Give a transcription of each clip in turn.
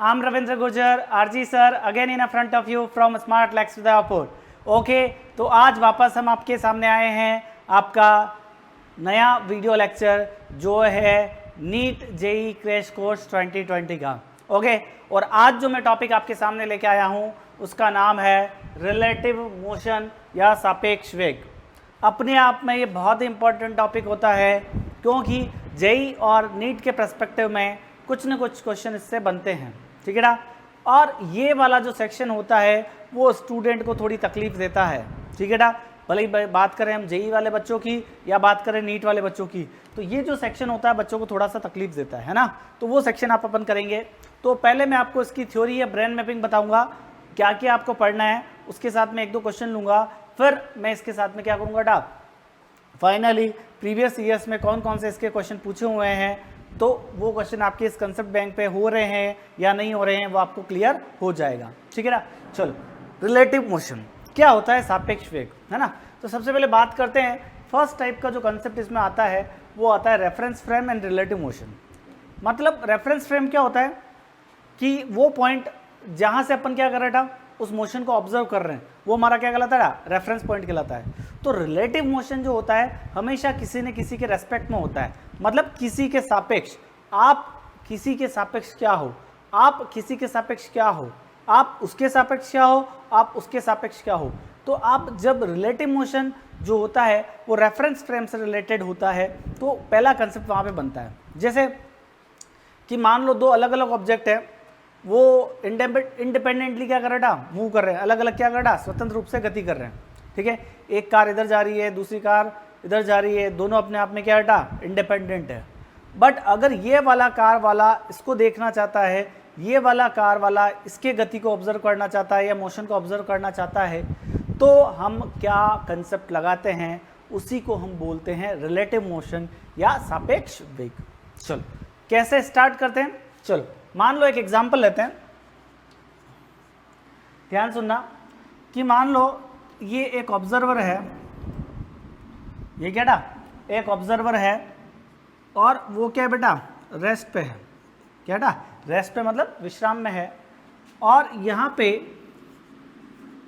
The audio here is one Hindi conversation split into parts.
I'm Ravindra Gurjar, RG sir, again in front of you from Smart Lex Udaipur. Okay तो आज वापस हम आपके सामने आए हैं आपका नया वीडियो लेक्चर जो है नीट जेई क्रैश कोर्स 2020 का। ओके और आज जो मैं टॉपिक आपके सामने लेके आया हूँ उसका नाम है रिलेटिव मोशन या सापेक्ष वेग। अपने आप में ये बहुत ही इंपॉर्टेंट टॉपिक होता है क्योंकि जेई और नीट के पर्सपेक्टिव में कुछ न कुछ क्वेश्चन इससे बनते हैं, ठीक है ना। और ये वाला जो सेक्शन होता है वो स्टूडेंट को थोड़ी तकलीफ देता है, ठीक है ना। भले ही बात करें हम जेई वाले बच्चों की या बात करें नीट वाले बच्चों की, तो ये जो सेक्शन होता है बच्चों को थोड़ा सा तकलीफ देता है ना। तो वो सेक्शन आप अपन करेंगे। तो पहले मैं आपको इसकी थ्योरी या ब्रेन मैपिंग बताऊंगा, क्या क्या आपको पढ़ना है, उसके साथ में एक दो क्वेश्चन लूँगा, फिर मैं इसके साथ में क्या करूँगा फाइनली प्रीवियस ईयर्स में कौन कौन से इसके क्वेश्चन पूछे हुए हैं, तो वो क्वेश्चन आपके इस कंसेप्ट बैंक पे हो रहे हैं या नहीं हो रहे हैं वो आपको क्लियर हो जाएगा, ठीक है ना। चलो रिलेटिव मोशन क्या होता है, सापेक्ष वेग, है ना। तो सबसे पहले बात करते हैं फर्स्ट टाइप का जो कंसेप्ट इसमें आता है वो आता है reference frame and relative motion. मतलब रेफरेंस फ्रेम क्या होता है कि वो पॉइंट जहाँ से अपन क्या कर रहे था उस मोशन को ऑब्जर्व कर रहे हैं वो हमारा क्या कहलाता है, रेफरेंस पॉइंट कहलाता है। तो रिलेटिव मोशन जो होता है हमेशा किसी न किसी के रेस्पेक्ट में होता है, मतलब किसी के सापेक्ष। आप किसी के सापेक्ष क्या हो, आप किसी के सापेक्ष क्या हो, आप उसके सापेक्ष क्या हो, आप उसके सापेक्ष क्या हो। तो आप जब रिलेटिव मोशन जो होता है वो रेफरेंस फ्रेम से रिलेटेड होता है तो पहला कंसेप्ट वहाँ पे बनता है। जैसे कि मान लो दो अलग अलग ऑब्जेक्ट है, वो इंडिपेंडेंटली क्या कर रहा था, मूव कर रहे हैं, अलग अलग क्या कर रहा, स्वतंत्र रूप से गति कर रहे हैं, ठीक है। एक कार इधर जा रही है, दूसरी कार इधर जा रही है, दोनों अपने आप में क्या है, इंडिपेंडेंट है। बट अगर ये वाला कार वाला इसको देखना चाहता है, ये वाला कार वाला इसके गति को ऑब्जर्व करना चाहता है या मोशन को ऑब्जर्व करना चाहता है, तो हम क्या कंसेप्ट लगाते हैं, उसी को हम बोलते हैं रिलेटिव मोशन या सापेक्ष वेग। चलो कैसे स्टार्ट करते हैं, चलो मान लो एक एग्जांपल लेते हैं, ध्यान सुनना। कि मान लो ये एक ऑब्जर्वर है, ये क्या बेटा, एक ऑब्जर्वर है और वो क्या बेटा, रेस्ट पे है, क्या बेटा, रेस्ट पे मतलब विश्राम में है। और यहाँ पे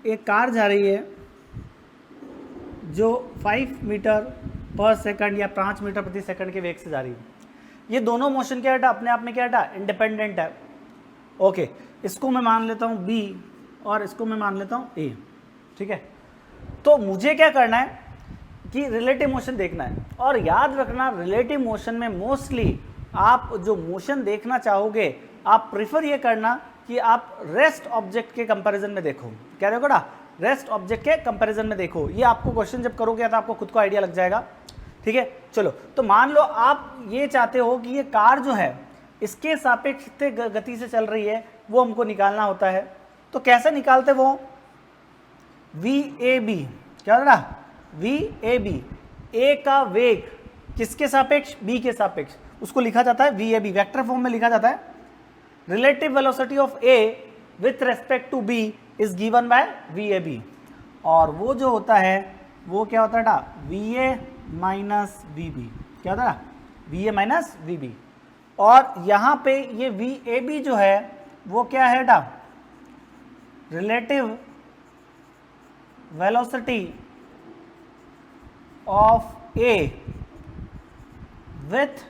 एक कार जा रही है जो 5 मीटर पर सेकंड या 5 मीटर प्रति सेकंड के वेग से जा रही है। ये दोनों मोशन क्या है, अपने आप में क्या है, इंडिपेंडेंट है। ओके इसको मैं मान लेता हूँ बी और इसको मैं मान लेता हूँ ए, ठीक है। तो मुझे क्या करना है कि रिलेटिव मोशन देखना है। और याद रखना रिलेटिव मोशन में मोस्टली आप जो मोशन देखना चाहोगे आप प्रिफर ये करना कि आप रेस्ट ऑब्जेक्ट के कंपैरिजन में देखो। क्या देखो ना, रेस्ट ऑब्जेक्ट के कंपैरिजन में देखो। ये आपको क्वेश्चन जब करोगे तो आपको खुद को आइडिया लग जाएगा, ठीक है। चलो तो मान लो आप ये चाहते हो कि ये कार जो है इसके सापेक्ष कितने गति से चल रही है वो हमको निकालना होता है। तो कैसे निकालते वो, वी ए बी, क्या हो रहा, वी ए बी, ए का वेग किसके सापेक्ष, बी के सापेक्ष, उसको लिखा जाता है V A B, vector form में लिखा जाता है। Relative velocity of A with respect to B is given by V A B. और वो जो होता है वो क्या होता है, V A minus V B, क्या होता है, V A minus V B. और यहाँ पे ये वी ए बी जो है वो क्या है बेटा, relative velocity of A with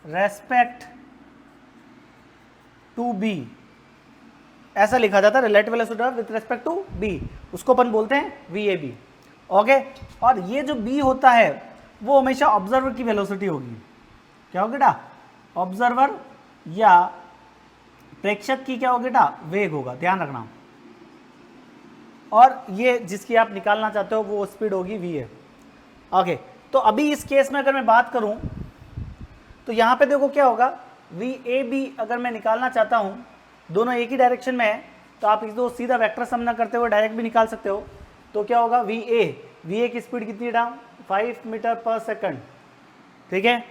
respect to B, ऐसा लिखा जाता है relative velocity with respect to B, उसको अपन बोलते हैं वी ए बी। ओके और ये जो बी होता है वो हमेशा ऑब्जर्वर की वेलोसिटी होगी। क्या होगी बेटा, ऑब्जर्वर या प्रेक्षक की क्या होगी बेटा, वेग होगा, ध्यान रखना। और ये जिसकी आप निकालना चाहते हो वो स्पीड होगी वी ए। ओके तो अभी इस केस में अगर मैं बात करूं तो यहाँ पे देखो क्या होगा, वी ए बी अगर मैं निकालना चाहता हूँ, दोनों एक ही डायरेक्शन में है तो आप इसको सीधा वेक्टर सम ना करते हुए डायरेक्ट भी निकाल सकते हो। तो क्या होगा, वी ए की स्पीड कितनी है, 5 मीटर पर सेकंड, ठीक है,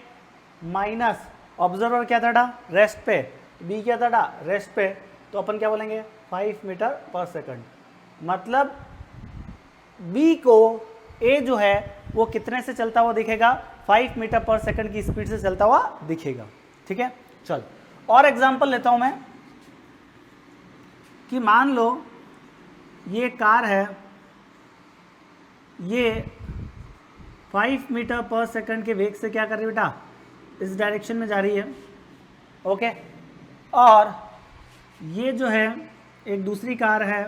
माइनस ऑब्जर्वर क्या था, रेस्ट पे, बी क्या था, रेस्ट पे, तो अपन क्या बोलेंगे 5 मीटर पर सेकंड। मतलब बी को ए जो है वो कितने से चलता हुआ दिखेगा, 5 मीटर पर सेकंड की स्पीड से चलता हुआ दिखेगा, ठीक है। चल और एग्जांपल लेता हूं मैं कि मान लो ये कार है, ये 5 मीटर पर सेकंड के वेग से क्या कर रही है बेटा, इस डायरेक्शन में जा रही है। ओके, और ये जो है एक दूसरी कार है,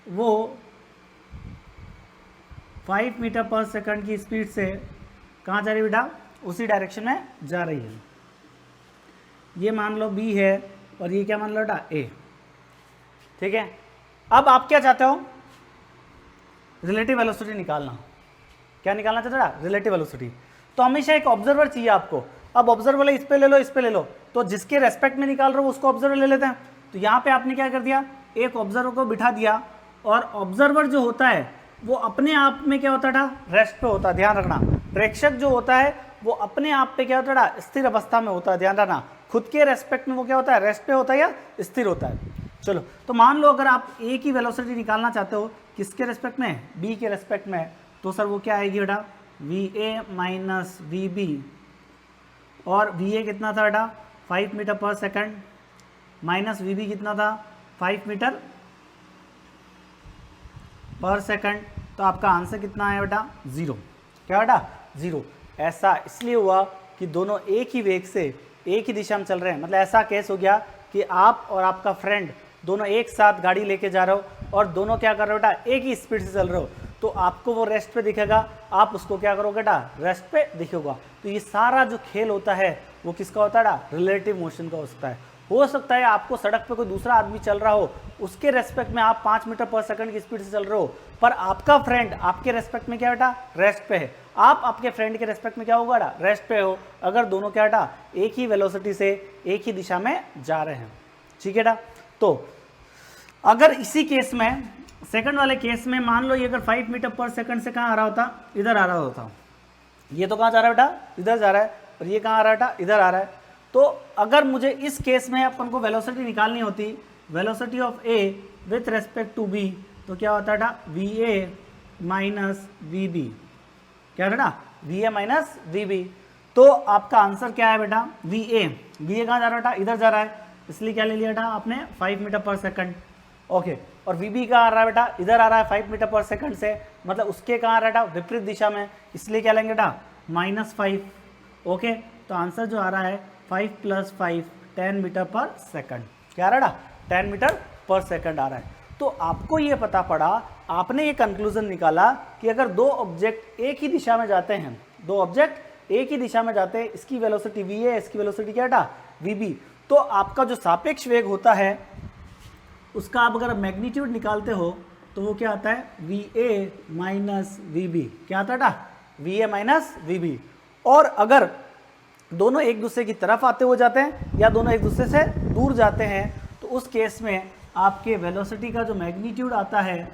वो 5 मीटर पर सेकंड की स्पीड से कहाँ जा रही है बेटा, उसी डायरेक्शन में जा रही है। ये मान लो B है और ये क्या मान लो बेटा A। ठीक है, अब आप क्या चाहते हो, रिलेटिव वेलोसिटी निकालना। क्या निकालना चाहते हो बेटा, रिलेटिव वेलोसिटी। तो हमेशा एक ऑब्जर्वर चाहिए आपको। अब ऑब्जर्वर इस पे ले लो, इस पे ले लो, तो जिसके रेस्पेक्ट में निकाल रहे हो उसको ऑब्जर्वर ले लेते हैं। तो यहाँ पे आपने क्या कर दिया, एक ऑब्जर्वर को बिठा दिया, और ऑब्जर्वर जो होता है वो अपने आप में क्या होता था, रेस्ट पे होता है। ध्यान रखना, प्रेक्षक जो होता है वो अपने आप पे क्या होता है, स्थिर अवस्था में होता है। ध्यान रखना, खुद के रेस्पेक्ट में वो क्या होता है, रेस्ट पे होता है या स्थिर होता है। चलो, तो मान लो अगर आप ए की वेलोसिटी निकालना चाहते हो, किसके रेस्पेक्ट में, बी के रेस्पेक्ट में, तो सर वो क्या आएगी बेटा, V A minus V B. और वी ए कितना था बेटा, 5 metre per second, minus V B कितना था, 5 मीटर पर सेकंड। तो आपका आंसर कितना आया बेटा, 0। क्या बेटा, 0। ऐसा इसलिए हुआ कि दोनों एक ही वेग से एक ही दिशा में चल रहे हैं। मतलब ऐसा केस हो गया कि आप और आपका फ्रेंड दोनों एक साथ गाड़ी लेके जा रहे हो और दोनों क्या कर रहे हो बेटा, एक ही स्पीड से चल रहे हो। तो आपको वो रेस्ट पे दिखेगा, आप उसको क्या करोगे बेटा, रेस्ट पे दिखेगा। तो ये सारा जो खेल होता है वो किसका होता है बेटा, रिलेटिव मोशन का होता है। हो सकता है आपको सड़क पे कोई दूसरा आदमी चल रहा हो, उसके रेस्पेक्ट में आप 5 मीटर पर सेकंड की स्पीड से चल रहे हो, पर आपका फ्रेंड आपके रेस्पेक्ट में क्या बेटा, रेस्ट पे है। आप आपके फ्रेंड के रेस्पेक्ट में क्या होगा बेटा, रेस्ट पे हो, अगर दोनों क्या बेटा एक ही वेलोसिटी से एक ही दिशा में जा रहे हैं। ठीक है बेटा, तो अगर इसी केस में, सेकंड वाले केस में मान लो ये अगर 5 मीटर पर सेकंड से कहाँ आ रहा होता, इधर आ रहा होता, ये तो कहाँ जा रहा है बेटा, इधर जा रहा है, और ये कहाँ आ रहा है बेटा, इधर आ रहा है। तो अगर मुझे इस केस में अपन को वेलोसिटी निकालनी होती, velocity of A with respect to B, तो क्या होता है बेटा, V A minus V B. क्या बेटा, V A minus V B. तो आपका आंसर क्या है बेटा, वी ए। वी ए कहाँ जा रहा है बेटा, इधर जा रहा है, इसलिए क्या ले लिया बेटा आपने, 5 मीटर पर सेकंड। ओके, और वी बी कहाँ आ रहा है बेटा, इधर आ रहा है 5 मीटर पर सेकंड से, मतलब उसके कहाँ आ रहा है बेटा, विपरीत दिशा में, इसलिए क्या लेंगे बेटा, -5। ओके, तो आंसर जो आ रहा है 5 + 5 10 मीटर पर सेकंड। क्या आ रहा है बेटा, 10 मीटर पर सेकंड आ रहा है। तो आपको ये पता पड़ा, आपने ये कंक्लूजन निकाला कि अगर दो ऑब्जेक्ट एक ही दिशा में जाते हैं, दो ऑब्जेक्ट एक ही दिशा में जाते हैं, इसकी वेलोसिटी वी ए, इसकी वेलोसिटी क्या बेटा, वी बी, तो आपका जो सापेक्ष वेग होता है उसका आप अगर मैग्नीट्यूड निकालते हो तो वो क्या आता है, V A minus V B. क्या आता है बेटा, V A minus V B. और अगर दोनों एक दूसरे की तरफ आते हो जाते हैं या दोनों एक दूसरे से दूर जाते हैं, तो उस केस में आपके वेलोसिटी का जो मैग्नीट्यूड आता है,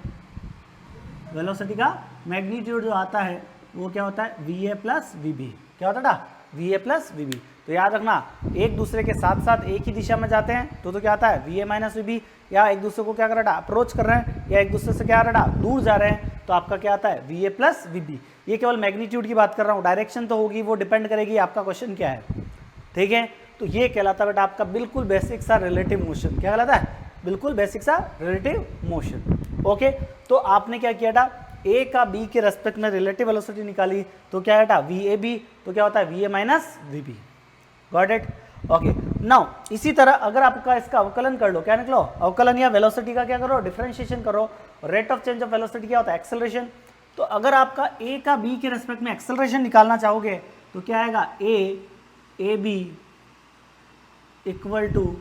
वेलोसिटी का मैग्नीट्यूड जो आता है वो क्या होता है, V A plus V B. क्या होता है बेटा, V A plus V B. तो याद रखना, एक दूसरे के साथ साथ एक ही दिशा में जाते हैं तो क्या आता है, V A minus V B. या एक दूसरे को क्या कर रहा है, अप्रोच कर रहे हैं, या एक दूसरे से क्या कर रहा है, दूर जा रहे हैं, तो आपका क्या आता है, V A plus V B. ये केवल मैग्नीट्यूड की बात कर रहा हूँ, डायरेक्शन तो होगी, वो डिपेंड करेगी आपका क्वेश्चन क्या है। ठीक है, तो ये कहलाता है बेटा आपका बिल्कुल बेसिक सा रिलेटिव मोशन। क्या कहलाता है, बिल्कुल बेसिक सा रिलेटिव मोशन। ओके, तो आपने क्या किया था, ए का बी के रेस्पेक्ट में रिलेटिव वेलोसिटी निकाली, तो क्या है वी ए बी, तो क्या होता है V A minus V B. Got it. Okay, now इसी तरह अगर आपका इसका अवकलन कर लो, क्या निकलो, अवकलन या वेलोसिटी का क्या करो, डिफरेंशिएशन करो। Rate of change of velocity क्या होता है, एक्सेलरेशन। तो अगर आपका ए का बी के रेस्पेक्ट में एक्सेलरेशन निकालना चाहोगे तो क्या आएगा, A B equal to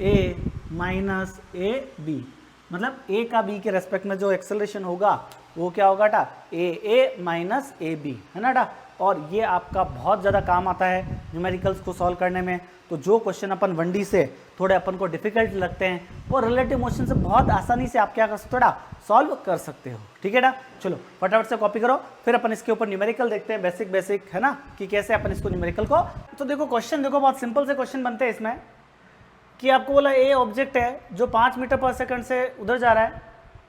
A minus A B. मतलब ए का बी के रेस्पेक्ट में जो एक्सेलरेशन होगा वो क्या होगा बेटा, ए माइनस ए बी, है ना बेटा। और ये आपका बहुत ज़्यादा काम आता है न्यूमेरिकल्स को सॉल्व करने में। तो जो क्वेश्चन अपन 1D से थोड़े अपन को डिफिकल्ट लगते हैं, वो रिलेटिव मोशन से बहुत आसानी से आप क्या कर सकते हो बेटा, सॉल्व कर सकते हो। ठीक है बेटा, चलो फटाफट से कॉपी करो, फिर अपन इसके ऊपर न्यूमेरिकल देखते हैं, बेसिक है ना, कि कैसे अपन इसको न्यूमेरिकल को। तो देखो क्वेश्चन, देखो बहुत सिंपल से क्वेश्चन बनते हैं इसमें, कि आपको बोला ए ऑब्जेक्ट है जो 5 मीटर पर सेकंड से उधर जा रहा है,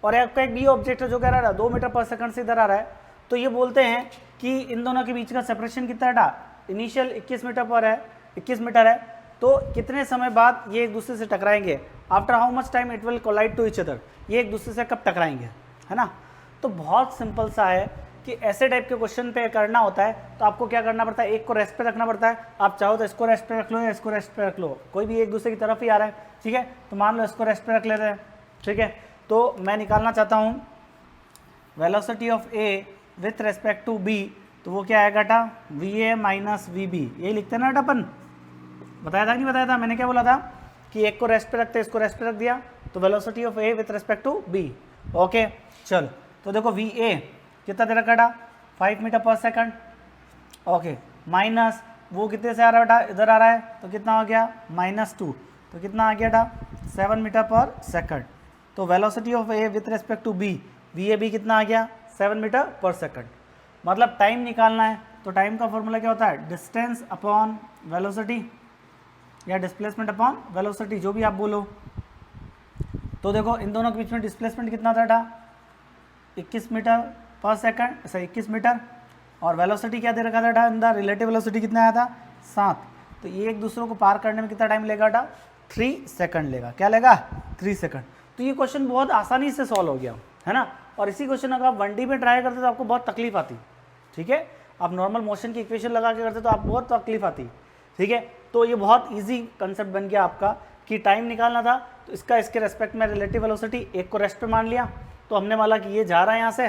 और आपका एक बी ऑब्जेक्ट है जो कह रहा है 2 मीटर पर सेकंड से इधर आ रहा है। तो ये बोलते हैं कि इन दोनों के बीच का सेपरेशन कितना है बेटा, इनिशियल 21 मीटर पर है, 21 मीटर है, तो कितने समय बाद ये एक दूसरे से टकराएंगे, after how much time it will collide to each other, ये एक दूसरे से कब टकराएंगे, है ना। तो बहुत सिंपल सा है कि ऐसे टाइप के क्वेश्चन पे करना होता है तो आपको क्या करना पड़ता है, एक को रेस्ट पे रखना पड़ता है, आप चाहो तो इसको रेस्ट पे रख लो या इसको रेस्ट पे रख लो, कोई भी एक दूसरे की तरफ ही आ रहा है, ठीक है। तो मान लो इसको रेस्ट पे रख लेते हैं, ठीक है। तो मैं निकालना चाहता हूँ velocity of A with respect to B, तो वो क्या आएगा बेटा, V A minus V B, यही लिखते हैं ना बेटा अपन, बताया था कि नहीं बताया था, मैंने क्या बोला था कि एक को रेस्ट पे रखते इसको रेस्ट पे रख दिया, तो velocity of A with respect to B. Okay चलो, तो देखो वी ए कितना दे रखा बेटा, 5 metre per second, okay, minus वो कितने से आ रहा है बेटा, इधर आ रहा है, तो कितना हो गया -2, तो कितना आ गया बेटा 7 मीटर पर सेकंड। तो velocity of A with respect to B, V A B कितना आ गया 7 मीटर पर सेकंड। मतलब टाइम निकालना है तो टाइम का फॉर्मूला क्या होता है, डिस्टेंस अपॉन वेलोसिटी या डिस्प्लेसमेंट अपॉन वेलोसिटी, जो भी आप बोलो। तो देखो इन दोनों के बीच में डिस्प्लेसमेंट कितना था बेटा, 21 मीटर पर सेकंड, सही 21 मीटर, और वेलोसिटी क्या दे रखा था बेटा, अंदर रिलेटिव वेलोसिटी कितना आया था 7, तो ये एक दूसरे को पार करने में कितना टाइम लेगा बेटा, 3 सेकंड लेगा, क्या लेगा 3 सेकंड। तो ये क्वेश्चन बहुत आसानी से सॉल्व हो गया, है ना। और इसी क्वेश्चन अगर आप 1D में ट्राई करते तो आपको बहुत तकलीफ आती, ठीक है, आप नॉर्मल मोशन की इक्वेशन लगा के करते तो आप बहुत तकलीफ आती, ठीक है। तो ये बहुत ईजी कंसेप्ट बन गया आपका कि टाइम निकालना था, तो इसका इसके रेस्पेक्ट में रिलेटिव वेलोसिटी, एक को रेस्ट पे मान लिया, तो हमने माना कि ये जा रहा है यहाँ से,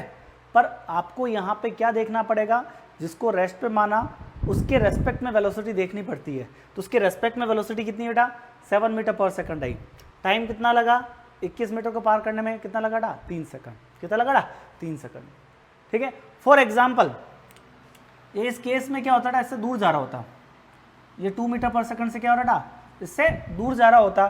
पर आपको यहाँ पे क्या देखना पड़ेगा, जिसको रेस्ट पे माना उसके रेस्पेक्ट में वेलोसिटी देखनी पड़ती है। तो उसके रेस्पेक्ट में वेलोसिटी कितनी बेटा, 7 मीटर पर सेकंड आई। टाइम कितना लगा, 21 मीटर को पार करने में कितना लगा बेटा, 3 सेकंड, कितना लगा बेटा 3 सेकंड, ठीक है। फॉर एग्जाम्पल इस केस में क्या होता है, इससे दूर जा रहा होता, ये 2 मीटर पर सेकंड से क्या हो रहा था, इससे दूर जा रहा होता,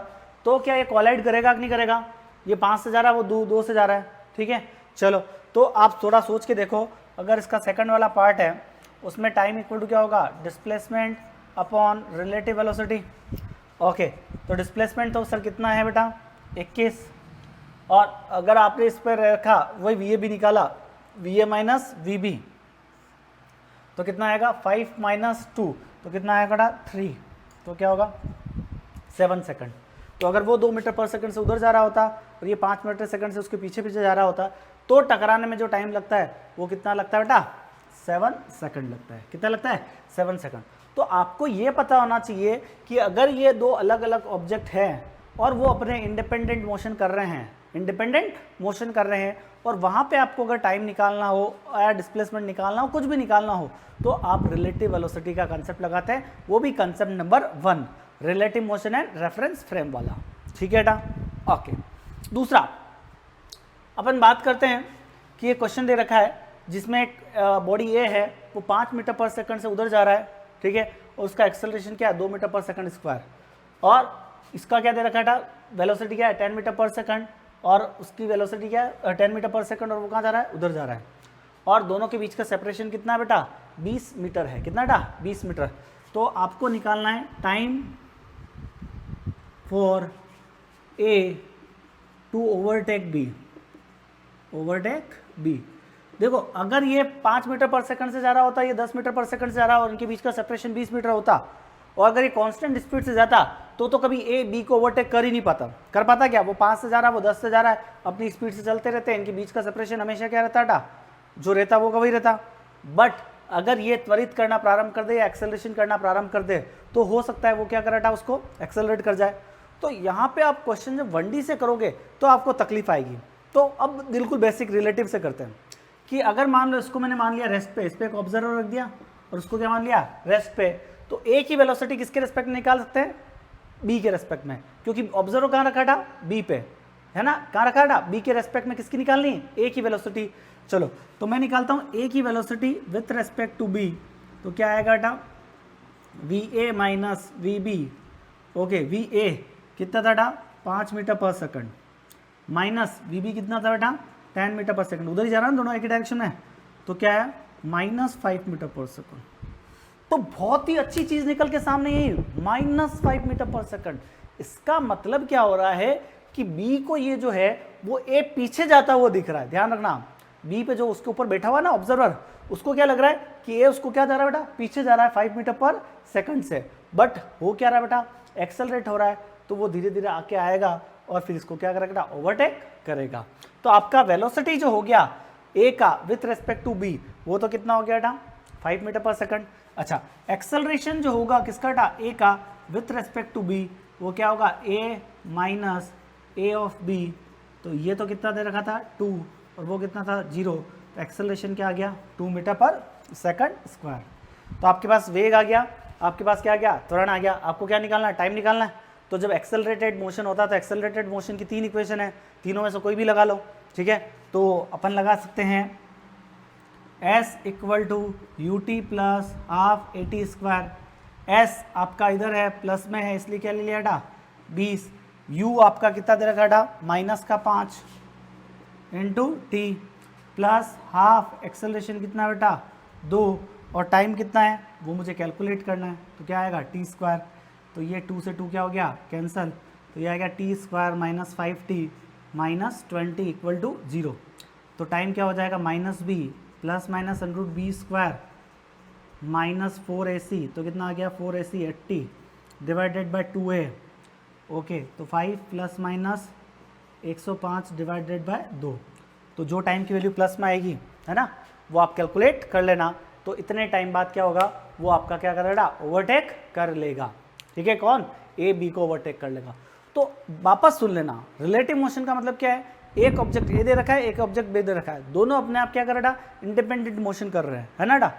तो क्या ये कोलाइड करेगा कि नहीं करेगा, ये 5 से जा रहा है वो 2 से जा रहा है, ठीक है। चलो तो आप थोड़ा सोच के देखो, अगर इसका सेकंड वाला पार्ट है उसमें टाइम इक्वल टू क्या होगा, displacement upon relative velocity. Okay, तो डिस्प्लेसमेंट तो सर कितना है बेटा 21, और अगर आपने इस पर रखा वही वी ए भी निकाला, V A minus V B, तो कितना आएगा 5 माइनस 2, तो कितना आएगा बेटा 3, तो क्या होगा 7 सेकंड। तो अगर वो 2 मीटर पर सेकंड से उधर जा रहा होता और ये 5 मीटर सेकंड से उसके पीछे पीछे जा रहा होता, तो टकराने में जो टाइम लगता है वो कितना लगता है बेटा 7 सेकंड लगता है। कितना लगता है 7 सेकंड। तो आपको ये पता होना चाहिए कि अगर ये दो अलग अलग ऑब्जेक्ट हैं और वो अपने इंडिपेंडेंट मोशन कर रहे हैं, और वहाँ पे आपको अगर टाइम निकालना हो या डिस्प्लेसमेंट निकालना हो, कुछ भी निकालना हो, तो आप रिलेटिव वेलोसिटी का कंसेप्ट लगाते हैं, वो भी concept number 1, relative motion and reference frame वाला, ठीक है बेटा। ओके, दूसरा अपन बात करते हैं कि ये क्वेश्चन दे रखा है जिसमें एक बॉडी ए है, वो 5 मीटर पर सेकंड से उधर जा रहा है, ठीक है, और उसका एक्सेलरेशन क्या है 2 मीटर पर सेकंड स्क्वायर, और इसका क्या दे रखा है, वेलोसिटी क्या है 10 मीटर पर सेकंड, और उसकी वेलोसिटी क्या है 10 मीटर पर सेकंड, और वो कहाँ जा रहा है उधर जा रहा है, और दोनों के बीच का सेपरेशन कितना है बेटा 20 मीटर है। कितना बेटा 20 मीटर। तो आपको निकालना है time for A to overtake B. देखो अगर ये 5 मीटर पर सेकंड से जा रहा होता, ये 10 मीटर पर सेकंड से जा रहा और इनके बीच का सेपरेशन 20 मीटर होता, और अगर ये कांस्टेंट स्पीड से जाता तो कभी ए बी को ओवरटेक कर ही नहीं पाता। कर पाता क्या, वो 5 से जा रहा है, वो 10 से जा रहा है, अपनी स्पीड से चलते रहते हैं, इनके बीच का सेपरेशन हमेशा क्या रहता है जो रहता वो कभी रहता। बट अगर ये त्वरित करना प्रारंभ कर दे या एक्सेलरेशन करना प्रारंभ कर दे, तो हो सकता है वो क्या कर रहा उसको एक्सेलरेट कर जाए। तो यहाँ पे आप क्वेश्चन जब 1D से करोगे तो आपको तकलीफ आएगी। तो अब बिल्कुल बेसिक रिलेटिव से करते हैं कि अगर मान लो इसको मैंने मान लिया रेस्ट पे, इस पर एक ऑब्जर्वर रख दिया और उसको क्या मान लिया रेस्ट पे, तो ए की वेलोसिटी किसके रेस्पेक्ट में निकाल सकते हैं, बी के रेस्पेक्ट में, क्योंकि ऑब्जर्वर कहाँ रखा था बी पे, है ना, कहाँ रखा था बी के रेस्पेक्ट में, किसकी निकालनी है ए की वेलोसिटी। चलो तो मैं निकालता हूँ ए की velocity with respect to B, तो क्या आएगा बेटा V A minus V B. Okay, V A कितना था बेटा 5 metre per second, minus V B कितना था बेटा 10 मीटर पर सेकंड, उधर ही जा रहा है दोनों एक ही डायरेक्शन में, तो क्या है -5 मीटर पर सेकंड। तो बहुत ही अच्छी चीज निकल के सामने यही -5 मीटर पर सेकंड। इसका मतलब क्या हो रहा है कि बी को ये जो है वो ए पीछे जाता हुआ दिख रहा है। ध्यान रखना, बी पे जो उसके ऊपर बैठा हुआ ना ऑब्जर्वर, उसको क्या लग रहा है कि ए उसको क्या जा रहा है बेटा, पीछे जा रहा है 5 मीटर पर सेकंड से, बट हो क्या रहा है बेटा, एक्सेलरेट हो रहा है, तो वो धीरे धीरे आके आएगा और फिर इसको क्या करेगा, ओवरटेक करेगा। तो आपका वेलोसिटी जो हो गया ए का विथ रेस्पेक्ट टू बी, वो तो कितना हो गया बेटा, 5 मीटर पर सेकंड। अच्छा, एक्सेलरेशन जो होगा किसका बेटा, ए का विथ रेस्पेक्ट टू बी, वो क्या होगा, ए माइनस ए ऑफ बी। तो ये तो कितना दे रखा था 2 और वो कितना था 0, तो एक्सेलरेशन क्या आ गया 2 मीटर पर सेकंड स्क्वायर। तो आपके पास वेग आ गया, आपके पास क्या आ गया, त्वरण आ गया। आपको क्या निकालना है, टाइम निकालना है। तो जब एक्सेलरेटेड मोशन होता है तो एक्सेलरेटेड मोशन की 3 इक्वेशन है, तीनों में से कोई भी लगा लो, ठीक है। तो अपन लगा सकते हैं s equal to U T plus half A T square. s आपका इधर है, प्लस में है, इसलिए क्या ले लिया बेटा 20। u आपका कितना दे रखा बेटा, माइनस का 5 into T plus half, acceleration कितना बेटा 2, और टाइम कितना है वो मुझे कैलकुलेट करना है, तो क्या आएगा टी स्क्वायर। तो ये 2 से 2 क्या हो गया, कैंसल, तो ये आएगा T square minus 5t minus 20 equal to 0। तो टाइम क्या हो जाएगा, minus B plus minus under root B square minus 4ac, तो कितना आ गया 4ac 80 divided by 2a। Okay, तो 5 प्लस माइनस 105 डिवाइडेड बाय 2। तो जो टाइम की वैल्यू प्लस में आएगी है ना, वो आप कैलकुलेट कर लेना। तो इतने टाइम बाद क्या होगा, वो आपका क्या करेगा, ओवरटेक कर लेगा, ठीक है। कौन, ए बी को ओवरटेक कर लेगा। तो वापस सुन लेना, रिलेटिव मोशन का मतलब क्या है, एक ऑब्जेक्ट ए दे रखा है, एक ऑब्जेक्ट बी दे रखा है, दोनों अपने आप क्या कर रहा है, इंडिपेंडेंट मोशन कर रहे हैं, है ना डा।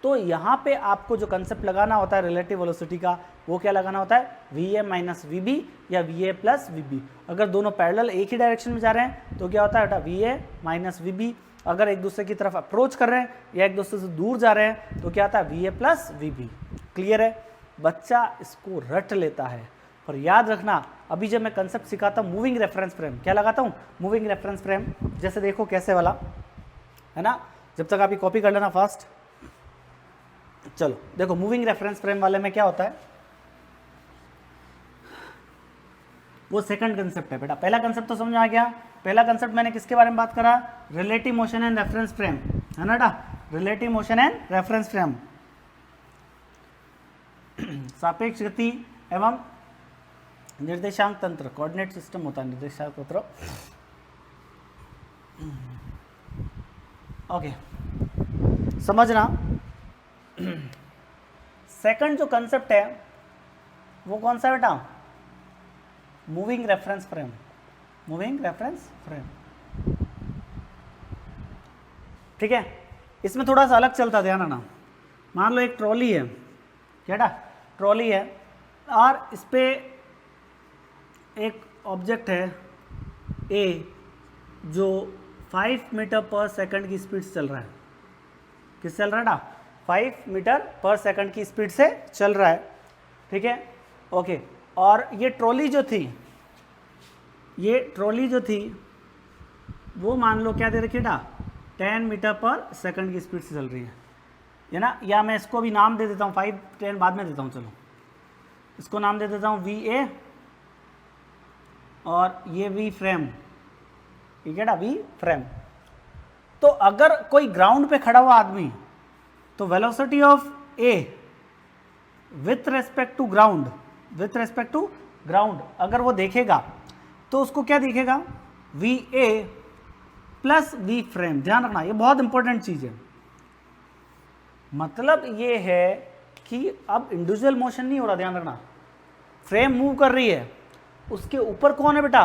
तो यहाँ पे आपको जो कंसेप्ट लगाना होता है रिलेटिव वेलोसिटी का, वो क्या लगाना होता है, V A minus V B या V A plus V B. अगर दोनों पैरेलल एक ही डायरेक्शन में जा रहे हैं तो क्या होता है बेटा, V A minus V B. अगर एक दूसरे की तरफ अप्रोच कर रहे हैं या एक दूसरे से दूर जा रहे हैं तो क्या आता है, V A plus V B. Clear है, बच्चा इसको रट लेता है। पर याद रखना, अभी जब मैं कंसेप्ट सिखाता हूँ मूविंग रेफरेंस फ्रेम, क्या लगाता हूँ, मूविंग रेफरेंस फ्रेम। जैसे देखो कैसे वाला है ना, जब तक आप ये कॉपी कर लेना फास्ट। चलो देखो, मूविंग रेफरेंस फ्रेम वाले में क्या होता है, वो सेकंड कंसेप्ट है बेटा। पहला कंसेप्ट तो समझ आ गया। पहला कंसेप्ट मैंने किसके बारे में बात करा, relative motion and reference frame, है ना बेटा, relative motion and reference frame. सापेक्ष गति एवं निर्देशांक तंत्र, कोऑर्डिनेट सिस्टम होता है निर्देशांक तंत्र। ओके, समझना। सेकंड जो कंसेप्ट है वो कौन सा बेटा, moving reference frame, moving reference frame, ठीक है। इसमें थोड़ा सा अलग चलता, ध्यान रखना। मान लो एक ट्रॉली है, क्या बेटा, ट्रॉली है, और इस पे एक ऑब्जेक्ट है ए जो 5 मीटर पर सेकंड की स्पीड से चल रहा है। किस चल रहा है बेटा, 5 मीटर पर सेकंड की स्पीड से चल रहा है, ठीक है। ओके, और ये ट्रॉली जो थी वो मान लो क्या दे रखी है बेटा, 10 मीटर पर सेकंड की स्पीड से चल रही है ना। या मैं इसको भी नाम दे देता हूँ, 5 10 बाद में देता हूँ, चलो इसको नाम दे देता हूँ वी ए, और ये वी फ्रेम, ठीक है ना, वी फ्रेम। तो अगर कोई ग्राउंड पे खड़ा हुआ आदमी, तो velocity of A with respect to ground अगर वो देखेगा तो उसको क्या दिखेगा, V A plus V frame. ध्यान रखना, ये बहुत इंपॉर्टेंट चीज है। मतलब ये है कि अब इंडिविजुअल मोशन नहीं हो रहा, ध्यान रखना, फ्रेम मूव कर रही है, उसके ऊपर कौन है बेटा,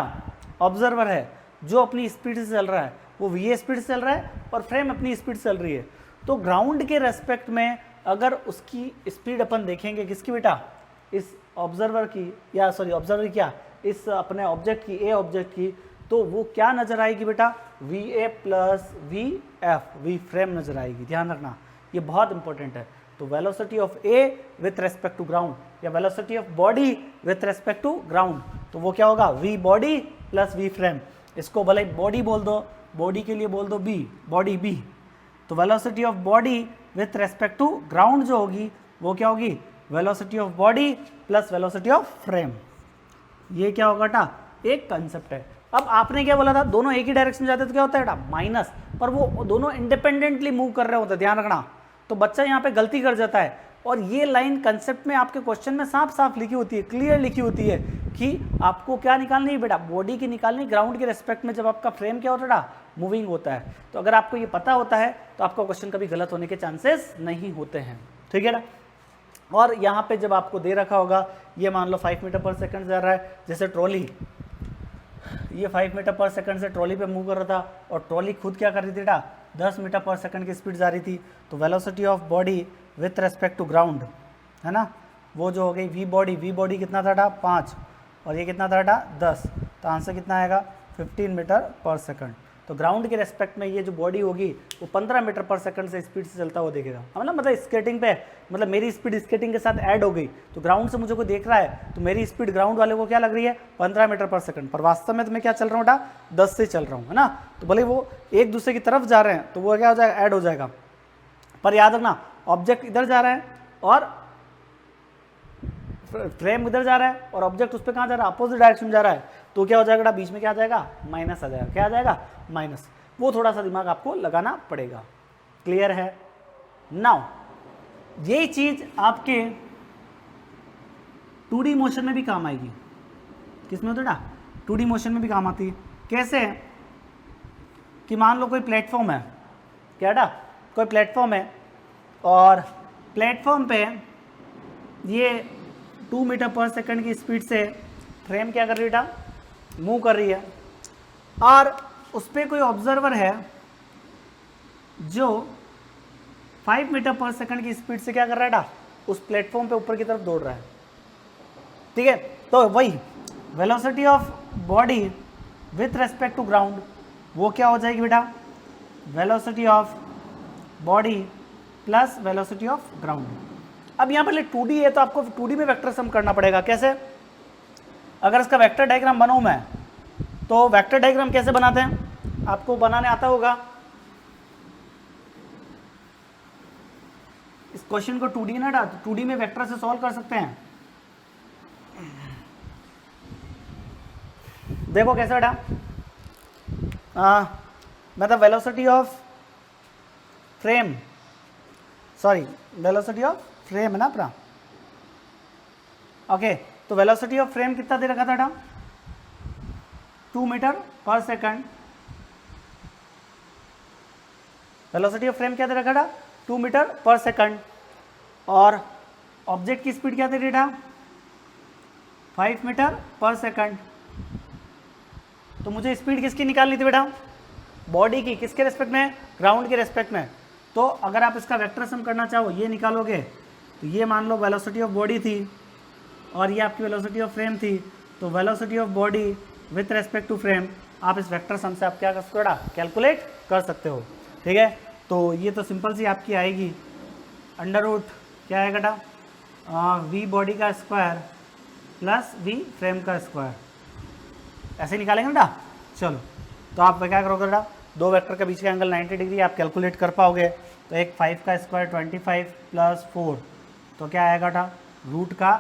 ऑब्जर्वर है जो अपनी स्पीड से चल रहा है, वो वी ए स्पीड से चल रहा है और फ्रेम अपनी स्पीड से चल रही है। तो ग्राउंड के रेस्पेक्ट में अगर उसकी स्पीड अपन देखेंगे किसकी बेटा, इस ऑब्जर्वर की, या सॉरी ऑब्जर्वर क्या, इस अपने ऑब्जेक्ट की, ए ऑब्जेक्ट की, तो वो क्या नजर आएगी बेटा, V A plus V F, V frame नजर आएगी। ध्यान रखना, ये बहुत इंपॉर्टेंट है। तो velocity of A with respect to ground या velocity of body with respect to ground, तो वो क्या होगा, V body plus V frame. इसको भले बॉडी बोल दो, बॉडी के लिए बोल दो बी, बॉडी बी। तो velocity of body with respect to ground जो होगी वो क्या होगी, velocity of body plus velocity of frame. ये क्या होगा बेटा, एक कंसेप्ट है। अब आपने क्या बोला था, दोनों एक ही डायरेक्शन में जाते तो क्या होता है बेटा, माइनस, पर वो दोनों इंडिपेंडेंटली मूव कर रहे होते हैं, ध्यान रखना। तो बच्चा यहाँ पे गलती कर जाता है, और ये लाइन कंसेप्ट में आपके क्वेश्चन में साफ साफ लिखी होती है, क्लियर लिखी होती है कि आपको क्या निकालनी है बेटा, बॉडी की निकालनी ग्राउंड के रेस्पेक्ट में, जब आपका फ्रेम क्या होता है बेटा, मूविंग होता है। तो अगर आपको ये पता होता है तो आपका क्वेश्चन कभी गलत होने के चांसेस नहीं होते हैं, ठीक है ना। और यहाँ पे जब आपको दे रखा होगा, ये मान लो 5 मीटर पर सेकंड जा रहा है, जैसे ट्रॉली, ये 5 मीटर पर सेकंड से ट्रॉली पे मूव कर रहा था, और ट्रॉली खुद क्या कर रही थी बेटा, 10 मीटर पर सेकंड की स्पीड जा रही थी। तो velocity of body with respect to ground, है ना, वो जो हो गई वी बॉडी कितना था बेटा, 5, और ये कितना था बेटा, 10। तो आंसर कितना आएगा, 15 मीटर पर सेकंड। तो ग्राउंड के रेस्पेक्ट में ये जो बॉडी होगी वो 15 मीटर पर सेकंड से स्पीड से चलता हुआ देखेगा। मतलब स्केटिंग पे, मतलब मेरी स्पीड स्केटिंग के साथ ऐड हो गई, तो ग्राउंड से मुझे कोई देख रहा है तो मेरी स्पीड ग्राउंड वाले को क्या लग रही है, 15 मीटर पर सेकंड, पर वास्तव में तो मैं क्या चल रहा हूँ बेटा, 10 से चल रहा हूँ, है ना। तो भले वो एक दूसरे की तरफ जा रहे हैं तो वो क्या हो जाएगा, ऐड हो जाएगा। पर याद रखना, ऑब्जेक्ट इधर जा रहा है और फ्रेम इधर जा रहा है, और ऑब्जेक्ट उस पर कहाँ जा रहा है, अपोजिट डायरेक्शन में जा रहा है, तो क्या हो जाएगा, बीच में क्या आ जाएगा, माइनस आ जाएगा। क्या आ जाएगा, माइनस। वो थोड़ा सा दिमाग आपको लगाना पड़ेगा। क्लियर है। नाउ यही चीज आपके 2D मोशन में भी काम आएगी। किसमें होता है ना, 2D मोशन में भी काम आती है। कैसे, कि मान लो कोई प्लेटफॉर्म है, क्या बेटा, कोई प्लेटफॉर्म है, और प्लेटफॉर्म पे ये 2 मीटर पर सेकंड की स्पीड से फ्रेम क्या कर रही है बेटा, मूव कर रही है, और उस पर कोई ऑब्जर्वर है जो 5 मीटर पर सेकंड की स्पीड से क्या कर रहा है बेटा, उस प्लेटफॉर्म पे ऊपर की तरफ दौड़ रहा है, ठीक है। तो वही velocity of body with respect to ground, वो क्या हो जाएगी बेटा, velocity of body plus velocity of ground. अब यहाँ पर 2D है तो आपको 2D में वेक्टर सम करना पड़ेगा। कैसे, अगर इसका वेक्टर डायग्राम बनाऊं मैं, तो वेक्टर डायग्राम कैसे बनाते हैं, आपको बनाने आता होगा। इस क्वेश्चन को 2D ना डाल, 2D में वेक्टर से सॉल्व कर सकते हैं। देखो कैसे बेटा, मतलब velocity of frame, sorry velocity of frame है ना अपना, ओके। तो वेलोसिटी ऑफ फ्रेम कितना दे रखा था बेटा, 2 metre per second. Velocity of frame क्या दे रखा था, 2 मीटर पर सेकंड, और ऑब्जेक्ट की स्पीड क्या दे रही था, 5 मीटर पर सेकंड। तो मुझे स्पीड किसकी निकालनी थी बेटा, बॉडी की। किसके रेस्पेक्ट में, ग्राउंड के रेस्पेक्ट में। तो अगर आप इसका वेक्टर सम करना चाहो, ये निकालोगे, तो ये मान लो वेलोसिटी ऑफ बॉडी थी और ये आपकी वेलोसिटी ऑफ फ्रेम थी। तो velocity of body with respect to frame, आप इस वेक्टर सम से आप क्या कर सकते हो, कैलकुलेट कर सकते हो, ठीक है। तो ये तो सिंपल सी आपकी आएगी, अंडर रूट क्या आएगा बेटा, वी बॉडी का स्क्वायर प्लस वी फ्रेम का स्क्वायर, ऐसे निकालेंगे बेटा। चलो, तो आप क्या करोगे बेटा, दो वेक्टर के बीच का एंगल 90 डिग्री आप कैलकुलेट कर पाओगे। तो एक 5 का स्क्वायर 25 प्लस 4, तो क्या आएगा बेटा, रूट का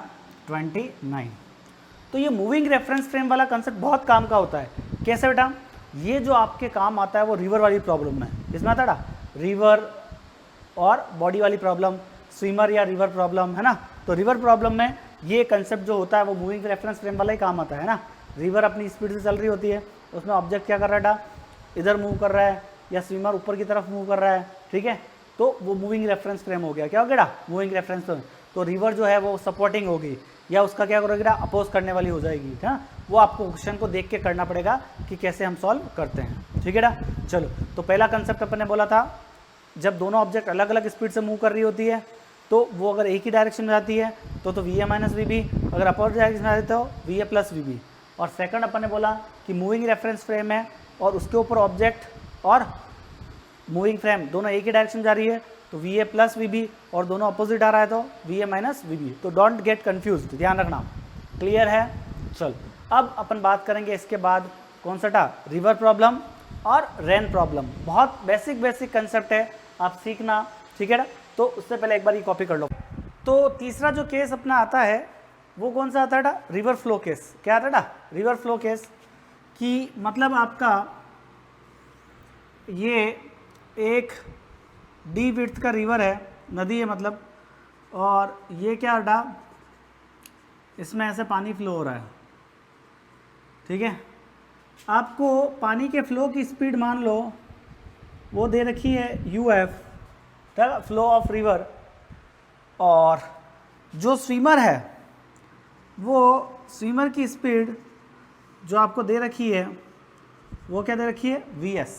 29। तो ये मूविंग रेफरेंस फ्रेम वाला कंसेप्ट बहुत काम का होता है। कैसे बेटा, ये जो आपके काम आता है वो रिवर वाली प्रॉब्लम में, इसमें आता है रिवर और बॉडी वाली प्रॉब्लम, स्विमर या रिवर प्रॉब्लम, है ना। तो रिवर प्रॉब्लम में ये कंसेप्ट जो होता है वो मूविंग रेफरेंस फ्रेम वाला ही काम आता है ना। रिवर अपनी स्पीड से चल रही होती है, उसमें ऑब्जेक्ट क्या कर रहा है बेटा, इधर मूव कर रहा है, या स्विमर ऊपर की तरफ मूव कर रहा है, ठीक है। तो वो मूविंग रेफरेंस फ्रेम हो गया। क्या हो गया, मूविंग रेफरेंस फ्रेम। तो रिवर जो है वो सपोर्टिंग होगी, या उसका क्या करोगे, अपोज करने वाली हो जाएगी, है ना। वो आपको क्वेश्चन को देख के करना पड़ेगा कि कैसे हम सॉल्व करते हैं, ठीक है ना। चलो, तो पहला कंसेप्ट अपन ने बोला था, जब दोनों ऑब्जेक्ट अलग अलग स्पीड से मूव कर रही होती है तो वो अगर एक ही डायरेक्शन में जाती है तो V A minus V B, अगर अपोजिट डायरेक्शन में जाती है तो V A plus V B. और सेकंड अपन ने बोला कि मूविंग रेफरेंस फ्रेम है और उसके ऊपर ऑब्जेक्ट और मूविंग फ्रेम दोनों एक ही डायरेक्शन जा रही है तो V A plus V B, और दोनों अपोजिट आ रहा है तो V A minus V B. तो डोंट गेट कन्फ्यूज, ध्यान रखना। क्लियर है। चल, अब अपन बात करेंगे इसके बाद कौन सा था, रिवर प्रॉब्लम और रेन प्रॉब्लम। बहुत बेसिक कंसेप्ट है, आप सीखना, ठीक है ना। तो उससे पहले एक बार ये कॉपी कर लो। तो तीसरा जो केस अपना आता है वो कौन सा आता है, रिवर फ्लो केस। क्या आता है, रिवर फ्लो केस। कि मतलब आपका ये एक डी विड्थ का रिवर है, नदी है मतलब, और ये क्या डा, इसमें ऐसे पानी फ्लो हो रहा है, ठीक है। आपको पानी के फ्लो की स्पीड मान लो वो दे रखी है uf, फ्लो ऑफ रिवर, और जो स्विमर है वो स्विमर की स्पीड जो आपको दे रखी है वो क्या दे रखी है vs,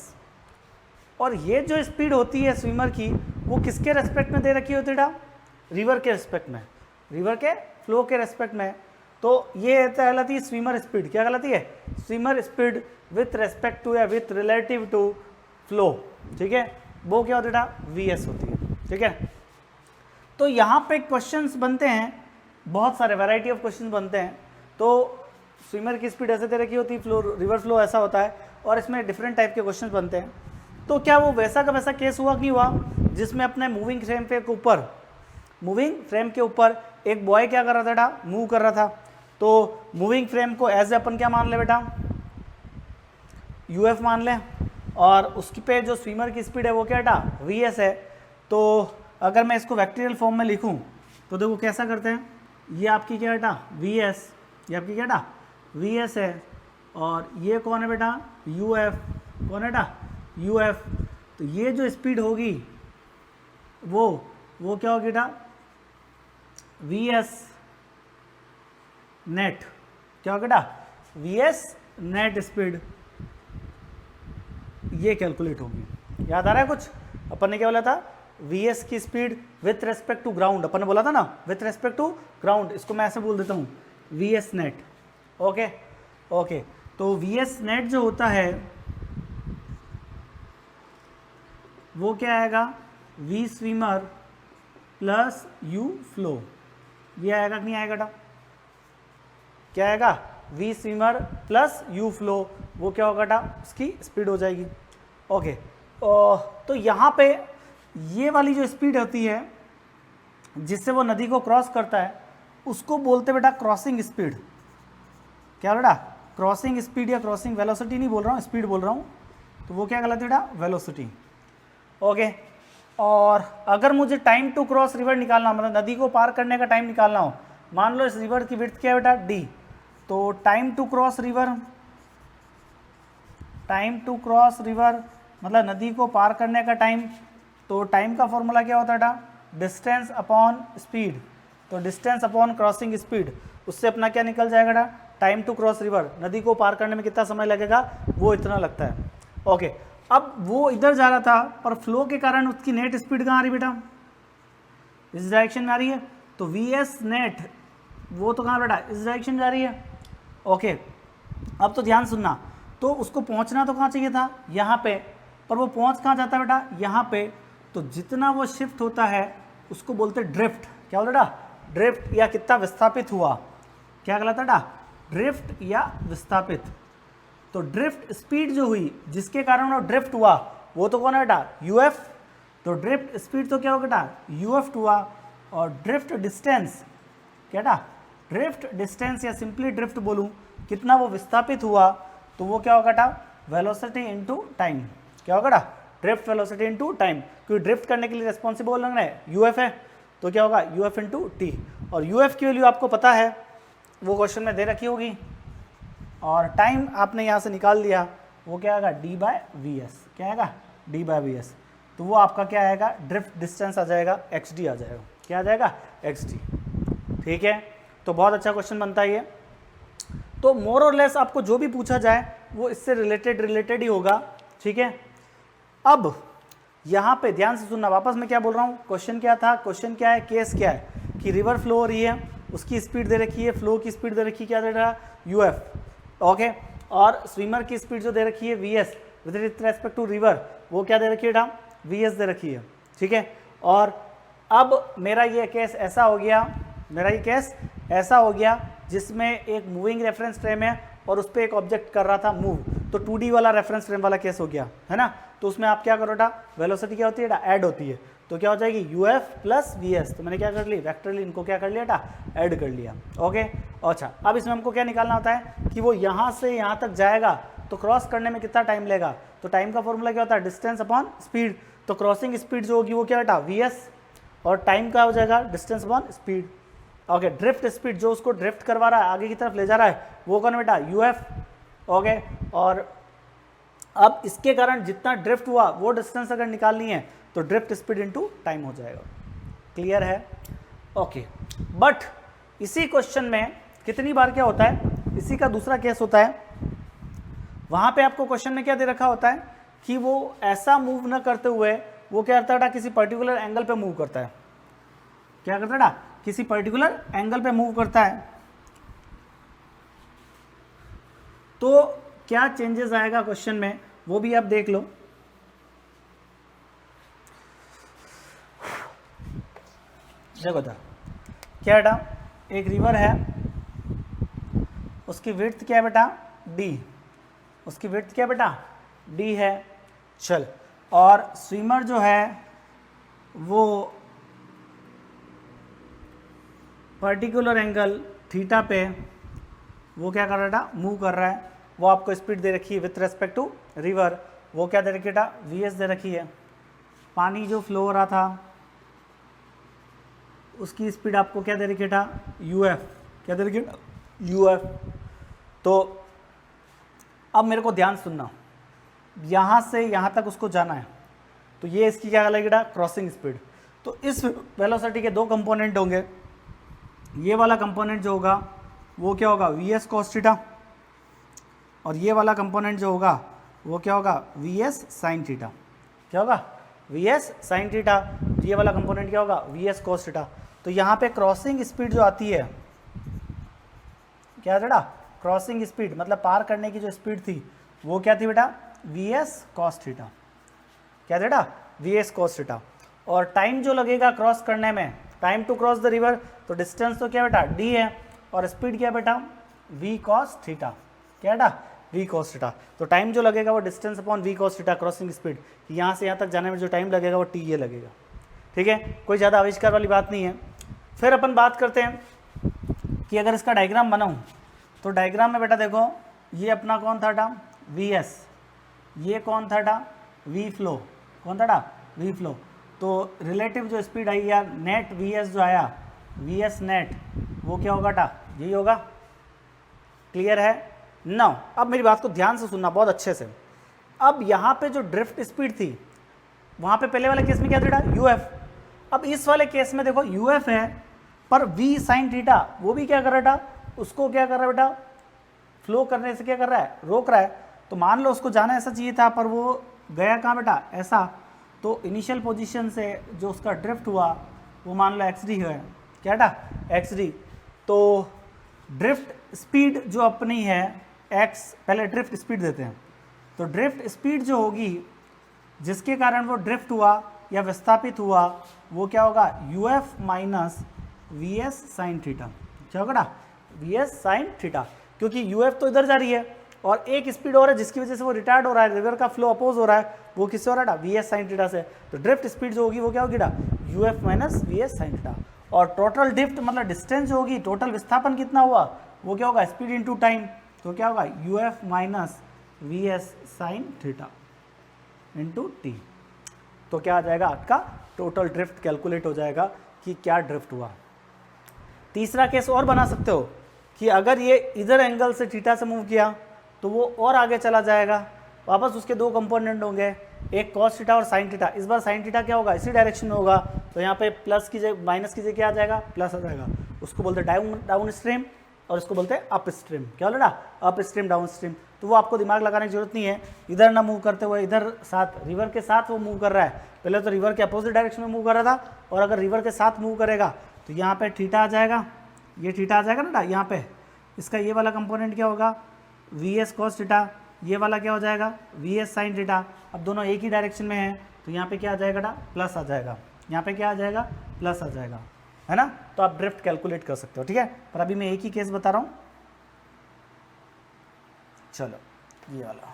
और ये जो स्पीड होती है स्विमर की वो किसके रेस्पेक्ट में दे रखी होती है, रिवर के रेस्पेक्ट में, रिवर के फ्लो के रेस्पेक्ट में। तो ये कहलाती है स्विमर स्पीड, क्या कहलाती है, swimmer speed with respect to या विथ रिलेटिव टू फ्लो, ठीक है, वो क्या होती है, vs होती है, ठीक है। तो यहाँ पे क्वेश्चंस बनते हैं, बहुत सारे वैरायटी ऑफ क्वेश्चंस बनते हैं। तो स्विमर की स्पीड ऐसे दे रखी होती है, फ्लो रिवर फ्लो ऐसा होता है, और इसमें डिफरेंट टाइप के क्वेश्चंस बनते हैं। तो क्या वो वैसा का वैसा केस हुआ कि हुआ जिसमें अपने मूविंग फ्रेम के ऊपर एक बॉय क्या कर रहा था बेटा, मूव कर रहा था। तो मूविंग फ्रेम को एज अपन क्या मान ले बेटा, यूएफ मान ले, और उसकी पे जो स्विमर की स्पीड है वो क्या बेटा, vs है। तो अगर मैं इसको वेक्टोरियल फॉर्म में लिखूं तो देखो कैसा करते हैं, ये आपकी क्या बेटा vs, ये आपकी क्या बेटा vs है, और ये कौन है बेटा uf, कौन है बेटा uf। तो ये जो स्पीड होगी वो क्या होगी बेटा vs नेट, क्या होगा बेटा vs नेट स्पीड, ये कैलकुलेट होगी। याद आ रहा है कुछ, अपन ने क्या बोला था, vs की speed with respect to ground, अपन ने बोला था ना विथ रेस्पेक्ट टू ग्राउंड, इसको मैं ऐसे बोल देता हूँ vs नेट, ओके ओके। तो vs नेट जो होता है वो क्या आएगा, v swimmer plus u flow, ये आएगा कि नहीं आएगा बेटा, क्या आएगा v swimmer plus u flow, वो क्या होगा बेटा, उसकी स्पीड हो जाएगी, ओके। तो यहाँ पे ये वाली जो स्पीड होती है जिससे वो नदी को क्रॉस करता है उसको बोलते बेटा क्रॉसिंग स्पीड, क्या बेटा क्रॉसिंग स्पीड, या क्रॉसिंग वेलोसिटी नहीं बोल रहा हूँ, स्पीड बोल रहा हूँ, तो वो क्या कहलाती है बेटा वेलोसिटी, ओके। और अगर मुझे टाइम टू क्रॉस रिवर निकालना, मतलब नदी को पार करने का टाइम निकालना हो, मान लो इस रिवर की विड्थ क्या है बेटा d, तो टाइम टू क्रॉस रिवर मतलब नदी को पार करने का टाइम, तो टाइम का फॉर्मूला क्या होता है बेटा, डिस्टेंस अपॉन स्पीड, तो डिस्टेंस अपॉन क्रॉसिंग स्पीड, उससे अपना क्या निकल जाएगा बेटा, टाइम टू क्रॉस रिवर, नदी को पार करने में कितना समय लगेगा, वो इतना लगता है, ओके। अब वो इधर जा रहा था पर फ्लो के कारण उसकी नेट स्पीड कहाँ आ रही बेटा, इस डायरेक्शन में आ रही है, तो vs नेट वो तो कहाँ बेटा, इस डायरेक्शन जा रही है, ओके। अब तो ध्यान सुनना, तो उसको पहुँचना तो कहाँ चाहिए था, यहाँ पे, पर वो पहुँच कहाँ जाता है बेटा, यहाँ पे। तो जितना वो शिफ्ट होता है उसको बोलते ड्रिफ्ट, क्या बोलते बेटा ड्रिफ्ट, या कितना विस्थापित हुआ, क्या कहलाता है बेटा ड्रिफ्ट या विस्थापित। तो ड्रिफ्ट स्पीड जो हुई जिसके कारण वो ड्रिफ्ट हुआ वो तो कौन है बेटा uf, तो ड्रिफ्ट स्पीड तो क्या होगा बेटा uf हुआ, और ड्रिफ्ट डिस्टेंस क्या बेटा, ड्रिफ्ट डिस्टेंस या सिंपली ड्रिफ्ट बोलूँ कितना वो विस्थापित हुआ, तो वो क्या होगा बेटा वेलोसिटी इनटू टाइम, क्या होगा बेटा ड्रिफ्ट वेलोसिटी इनटू टाइम, क्योंकि ड्रिफ्ट करने के लिए रिस्पॉन्सिबल लग रहा है uf है, तो क्या होगा uf इनटू t, और uf की वैल्यू आपको पता है, वो क्वेश्चन में दे रखी होगी, और टाइम आपने यहाँ से निकाल दिया, वो क्या आएगा d/vs, क्या आएगा d/vs, तो वो आपका क्या आएगा ड्रिफ्ट डिस्टेंस आ जाएगा xd आ जाएगा, क्या आ जाएगा xd, ठीक है। तो बहुत अच्छा क्वेश्चन बनता है ये। तो मोर और लेस आपको जो भी पूछा जाए वो इससे रिलेटेड ही होगा, ठीक है। अब यहाँ पे ध्यान से सुनना, वापस मैं क्या बोल रहा हूँ, क्वेश्चन क्या था, क्वेश्चन क्या है, केस क्या है कि रिवर फ्लो हो रही है, उसकी स्पीड दे रखी है, फ्लो की स्पीड दे रखी है, क्या दे रहा है uf, ओके, और स्विमर की स्पीड जो दे रखी है vs with respect to river, वो क्या दे रखी है बेटा vs दे रखी है, ठीक है। और अब मेरा ये केस ऐसा हो गया, जिसमें एक मूविंग रेफरेंस फ्रेम है और उस पर एक ऑब्जेक्ट कर रहा था मूव, तो 2D वाला रेफरेंस फ्रेम वाला केस हो गया है ना। तो उसमें आप क्या करो बेटा वेलोसिटी क्या होती है बेटा ऐड होती है, तो क्या हो जाएगी UF प्लस VS। तो मैंने क्या कर ली, वेक्टरली इनको क्या कर लिया बेटा, ऐड कर लिया। ओके, अच्छा अब इसमें हमको क्या निकालना होता है कि वो यहाँ से यहाँ तक जाएगा तो क्रॉस करने में कितना टाइम लेगा। तो टाइम का फॉर्मूला क्या होता है, डिस्टेंस अपॉन स्पीड। तो क्रॉसिंग स्पीड जो होगी वो क्या बेटा, VS, और टाइम का हो जाएगा distance upon speed. Okay, drift speed जो उसको ड्रिफ्ट करवा रहा है, आगे की तरफ ले जा रहा है, वो कौन बेटा, UF। ओके, और अब इसके कारण जितना ड्रिफ्ट हुआ वो डिस्टेंस अगर निकालनी है तो ड्रिफ्ट स्पीड इनटू टाइम हो जाएगा। क्लियर है? ओके, बट इसी क्वेश्चन में कितनी बार क्या होता है, इसी का दूसरा केस होता है, वहां पे आपको क्वेश्चन में क्या दे रखा होता है कि वो ऐसा मूव ना करते हुए वो क्या करता है, किसी पर्टिकुलर एंगल पे मूव करता है। क्या करता है, किसी पर्टिकुलर एंगल पे मूव करता है। तो क्या चेंजेस आएगा क्वेश्चन में वो भी आप देख लो। देखो था क्या बेटा, एक रिवर है, उसकी विड्थ क्या है बेटा, D, उसकी विड्थ क्या बेटा, D है। चल, और स्विमर जो है वो पर्टिकुलर एंगल थीटा पे वो क्या कर रहा है, मूव कर रहा है। वो आपको स्पीड दे रखी है विथ रेस्पेक्ट टू रिवर, वो क्या दे रखी है, VS दे रखी है। पानी जो फ्लो हो रहा था उसकी स्पीड आपको क्या दे रखी है, UF, क्या दे रखी है, UF। तो अब मेरे को ध्यान सुनना, यहाँ से यहाँ तक उसको जाना है, तो ये इसकी क्या लगेगा, क्रॉसिंग स्पीड। तो इस वेलोसिटी के दो कंपोनेंट होंगे, ये वाला कंपोनेंट जो होगा वो क्या होगा, VS cos थीटा, और ये वाला कंपोनेंट जो होगा वो क्या होगा, VS sin थीटा। क्या होगा, VS sin थीटा। ये वाला कंपोनेंट क्या होगा, VS cos थीटा। तो यहाँ पे क्रॉसिंग स्पीड जो आती है, क्या बेटा, क्रॉसिंग स्पीड मतलब पार करने की जो स्पीड थी वो क्या थी बेटा, VS cos थीटा। क्या बेटा, VS cos थीटा। और टाइम जो लगेगा क्रॉस करने में, time to cross the river, तो डिस्टेंस तो क्या बेटा, D है, और स्पीड क्या बेटा, V cos थीटा। क्या बेटा, V cos थीटा। तो टाइम जो लगेगा वो distance upon V cos theta, crossing speed. यहाँ से यहाँ तक जाने में जो टाइम लगेगा वो T ये लगेगा। ठीक है, कोई ज़्यादा आविष्कार वाली बात नहीं है। फिर अपन बात करते हैं कि अगर इसका डायग्राम बनाऊँ, तो डायग्राम में बेटा देखो, ये अपना कौन था, VS, ये कौन था, V फ्लो, कौन था, V फ्लो। तो रिलेटिव जो स्पीड आई या नेट VS जो आया, VS नेट, वो क्या होगा यही होगा। क्लियर है? नाउ अब मेरी बात को ध्यान से सुनना बहुत अच्छे से। अब यहाँ पे जो ड्रिफ्ट स्पीड थी, वहाँ पे पहले वाले केस में क्या था, UF। अब इस वाले केस में देखो UF है, पर V sin थीटा वो भी क्या कर रहा था, उसको क्या कर रहा है बेटा, फ्लो करने से क्या कर रहा है, रोक रहा है। तो मान लो उसको जाना ऐसा चाहिए था, पर वो गया कहाँ बेटा, ऐसा। तो इनिशियल पोजीशन से जो उसका ड्रिफ्ट हुआ वो मान लो XD है। क्या बेटा, XD। तो ड्रिफ्ट स्पीड जो अपनी है x, पहले ड्रिफ्ट स्पीड देते हैं। तो ड्रिफ्ट स्पीड जो होगी जिसके कारण वो ड्रिफ्ट हुआ या विस्थापित हुआ, वो क्या होगा, UF minus VS sin theta. क्या होगा, VS sin थीटा, क्योंकि UF तो इधर जा रही है और एक स्पीड और है जिसकी वजह से वो रिटायर्ड हो रहा है, रिवर का फ्लो अपोज हो रहा है, वो किससे हो रहा है, VS sin थीटा से। तो ड्रिफ्ट स्पीड जो होगी वो क्या होगी, UF minus VS sin theta. और टोटल ड्रिफ्ट मतलब डिस्टेंस जो होगी, टोटल विस्थापन कितना हुआ, वो क्या होगा, स्पीड इनटू टाइम। तो क्या होगा, UF minus VS sin theta into T। तो क्या आ जाएगा, आपका टोटल ड्रिफ्ट कैलकुलेट हो जाएगा कि क्या ड्रिफ्ट हुआ। तीसरा केस और बना सकते हो कि अगर ये इधर एंगल से थीटा से मूव किया तो वो और आगे चला जाएगा, वापस उसके दो कंपोनेंट होंगे, एक cos थीटा और sin थीटा। इस बार sin थीटा क्या होगा, इसी डायरेक्शन में होगा, तो यहाँ पे प्लस कीजिए, माइनस कीजिए, क्या आ जाएगा, प्लस आ जाएगा। उसको बोलते हैं डाउन स्ट्रीम और इसको बोलते हैं अप स्ट्रीम। क्या बोला, अप स्ट्रीम डाउन स्ट्रीम। तो वो आपको दिमाग लगाने की जरूरत नहीं है, इधर ना मूव करते हुए इधर साथ रिवर के साथ वो मूव कर रहा है। पहले तो रिवर के अपोजिट डायरेक्शन में मूव कर रहा था, और अगर रिवर के साथ मूव करेगा तो यहाँ पे थीटा आ जाएगा, ये थीटा आ जाएगा ना यहाँ पे। इसका ये वाला कंपोनेंट क्या होगा, VS cos थीटा, ये वाला क्या हो जाएगा, VS sin थीटा। अब दोनों एक ही डायरेक्शन में हैं, तो यहाँ पे क्या आ जाएगा, प्लस आ जाएगा, यहाँ पे क्या आ जाएगा, प्लस आ जाएगा, है ना। तो आप ड्रिफ्ट कैलकुलेट कर सकते हो, ठीक है। पर अभी मैं एक ही केस बता रहा हूँ। चलो ये वाला,